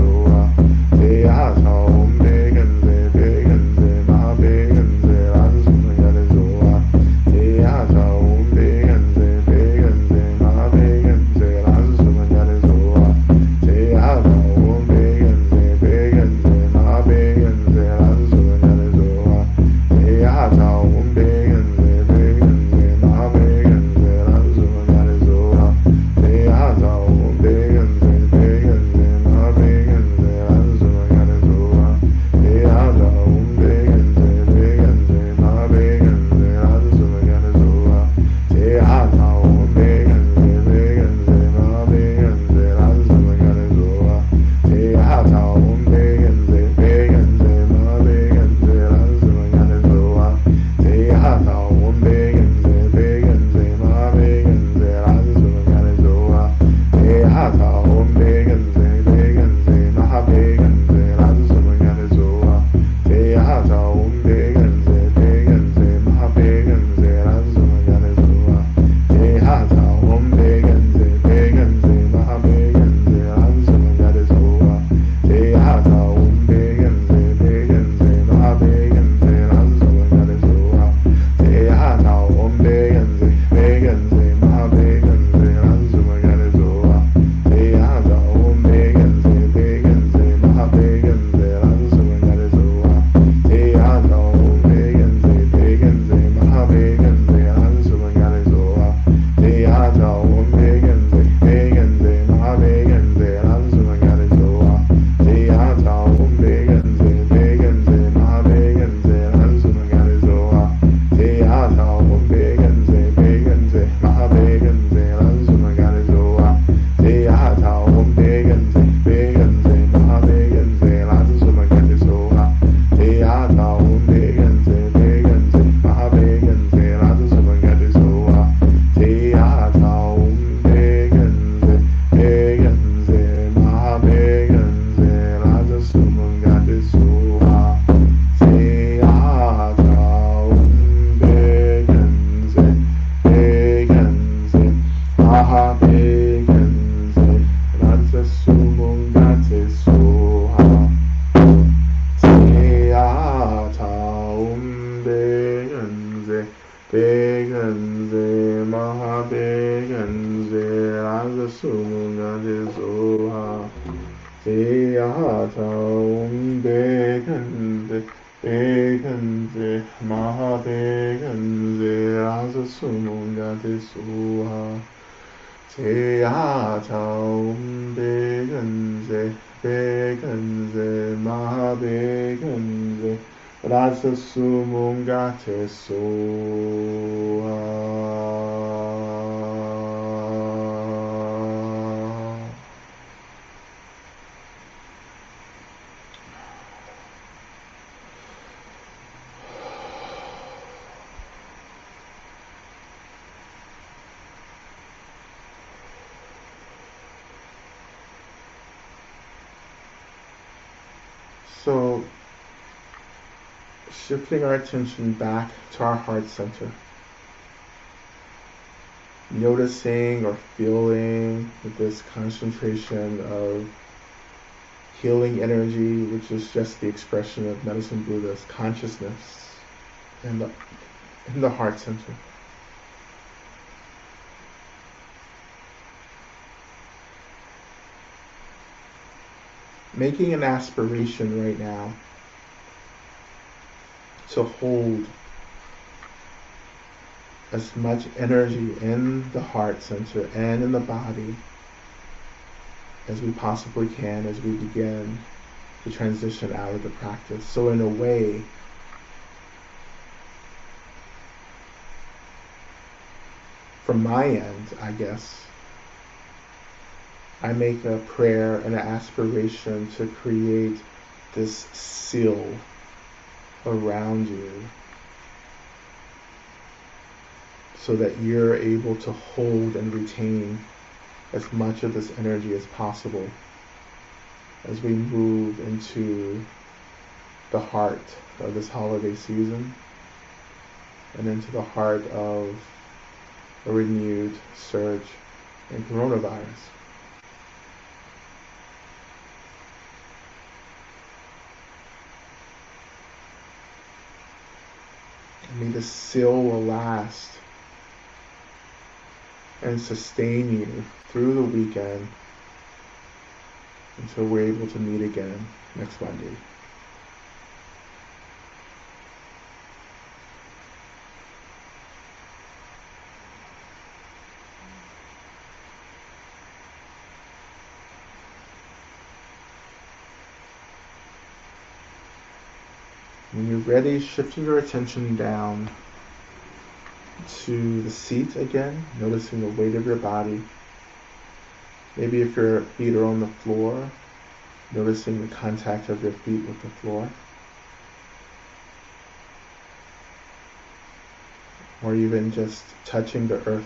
제야자옴 백은제 백은제 마하백은제 아스수문가제수하 제야자옴 백은제 백은제 마하백은제 라스수문가제수하. So, shifting our attention back to our heart center, noticing or feeling this concentration of healing energy, which is just the expression of Medicine Buddha's consciousness in the heart center. Making an aspiration right now to hold as much energy in the heart center and in the body as we possibly can as we begin to transition out of the practice. So in a way, from my end, I guess, I make a prayer and an aspiration to create this seal around you so that you're able to hold and retain as much of this energy as possible as we move into the heart of this holiday season and into the heart of a renewed surge in coronavirus. And may the seal will last and sustain you through the weekend until we're able to meet again next Monday. When you're ready, shifting your attention down to the seat again, noticing the weight of your body. Maybe if your feet are on the floor, noticing the contact of your feet with the floor. Or even just touching the earth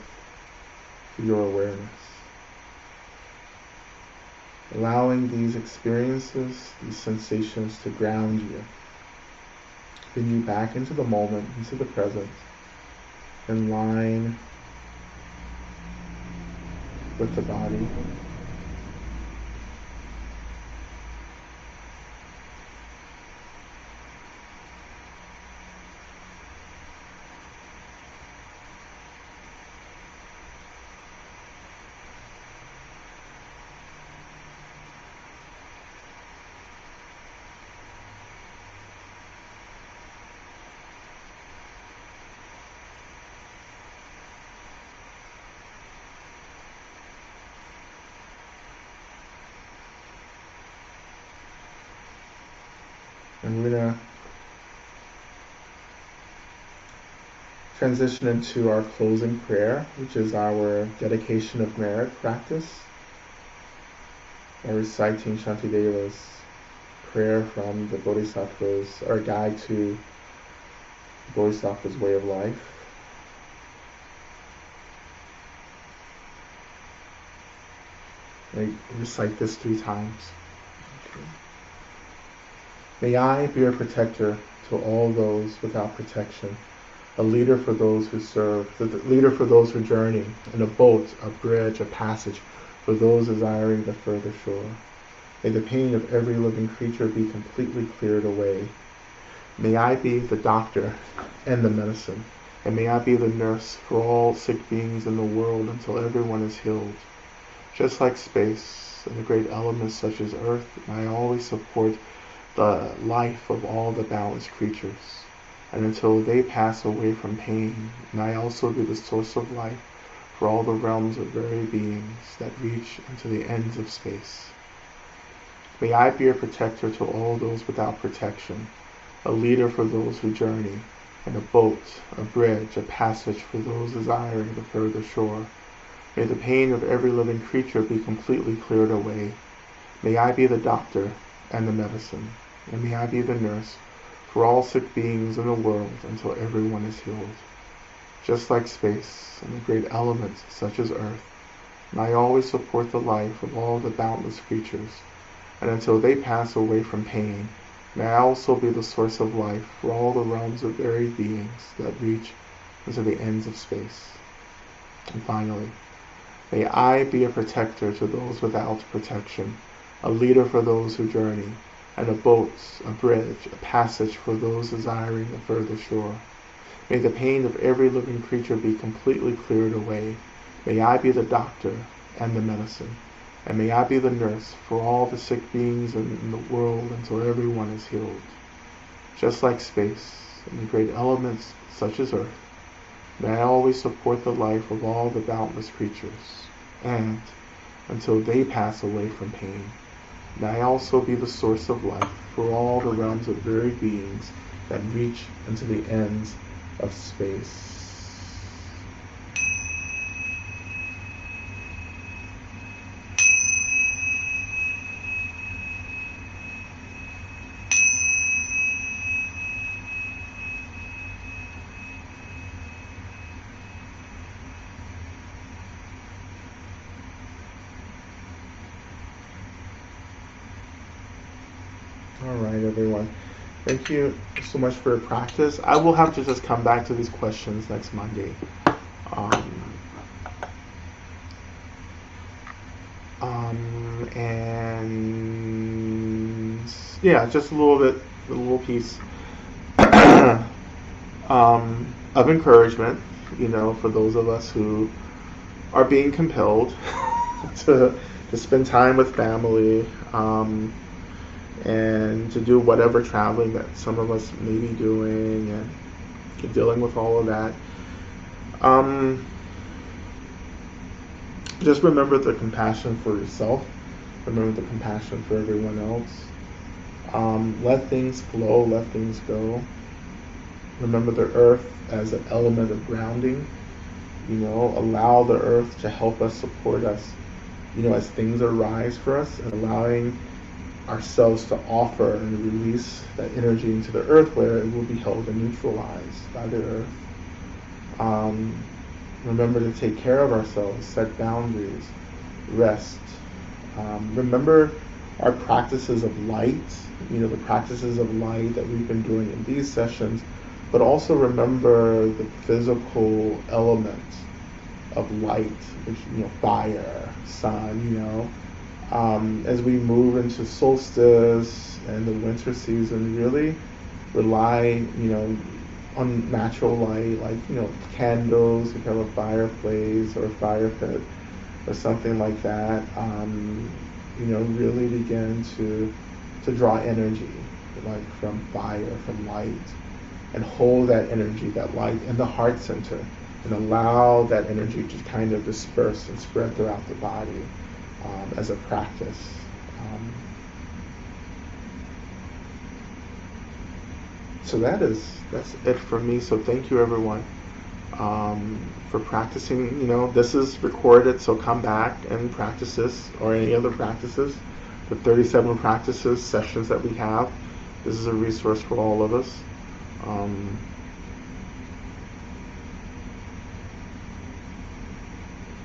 through your awareness. Allowing these experiences, these sensations to ground you. Bring you back into the moment, into the present, in line with the body. And we're going to transition into our closing prayer, which is our dedication of merit practice, by reciting Shantideva's prayer from the Bodhisattva's, our guide to the Bodhisattva's way of life. I recite this 3 times. Okay. May I be a protector to all those without protection, a leader for those who serve, the leader for those who journey, and a boat, a bridge, a passage for those desiring the further shore. May the pain of every living creature be completely cleared away. May I be the doctor and the medicine, and may I be the nurse for all sick beings in the world until everyone is healed. Just like space, and the great elements such as earth, and I always support the life of all the balanced creatures, and until they pass away from pain, and I also be the source of life for all the realms of very beings that reach into the ends of space. May I be a protector to all those without protection, a leader for those who journey, and a boat, a bridge, a passage for those desiring the further shore. May the pain of every living creature be completely cleared away. May I be the doctor and the medicine, and may I be the nurse for all sick beings in the world until everyone is healed. Just like space and the great elements such as earth, may I always support the life of all the boundless creatures, and until they pass away from pain, may I also be the source of life for all the realms of varied beings that reach into the ends of space. And finally, may I be a protector to those without protection, a leader for those who journey, and a boat, a bridge, a passage for those desiring the further shore. May the pain of every living creature be completely cleared away. May I be the doctor and the medicine, and may I be the nurse for all the sick beings in the world until everyone is healed. Just like space and the great elements such as earth, may I always support the life of all the boundless creatures, and until they pass away from pain, may I also be the source of life for all the realms of varied beings that reach into the ends of space. All right, everyone. Thank you so much for your practice. I will have to just come back to these questions next Monday. And yeah, just a little piece of encouragement, for those of us who are being compelled to spend time with family, and to do whatever traveling that some of us may be doing, and dealing with all of that. Just remember the compassion for yourself. Remember the compassion for everyone else. Let things flow, let things go. Remember the earth as an element of grounding. Allow the earth to help us, support us, as things arise for us, and allowing ourselves to offer and release that energy into the earth where it will be held and neutralized by the earth. Remember to take care of ourselves, set boundaries, rest. Remember our practices of light, the practices of light that we've been doing in these sessions, but also remember the physical element of light, which, fire, sun, as we move into solstice and the winter season, really rely, on natural light, like, candles, if you have a fireplace or a fire pit or something like that, really begin to draw energy, like from fire, from light, and hold that energy, that light in the heart center, and allow that energy to kind of disperse and spread throughout the body. As a practice. So that's it for me. So thank you, everyone, for practicing. This is recorded, so come back and practice this or any other practices. The 37 practices, sessions that we have. This is a resource for all of us. All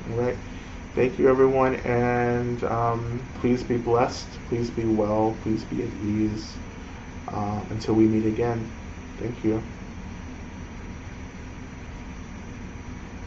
right. Thank you, everyone, and please be blessed, please be well, please be at ease until we meet again. Thank you.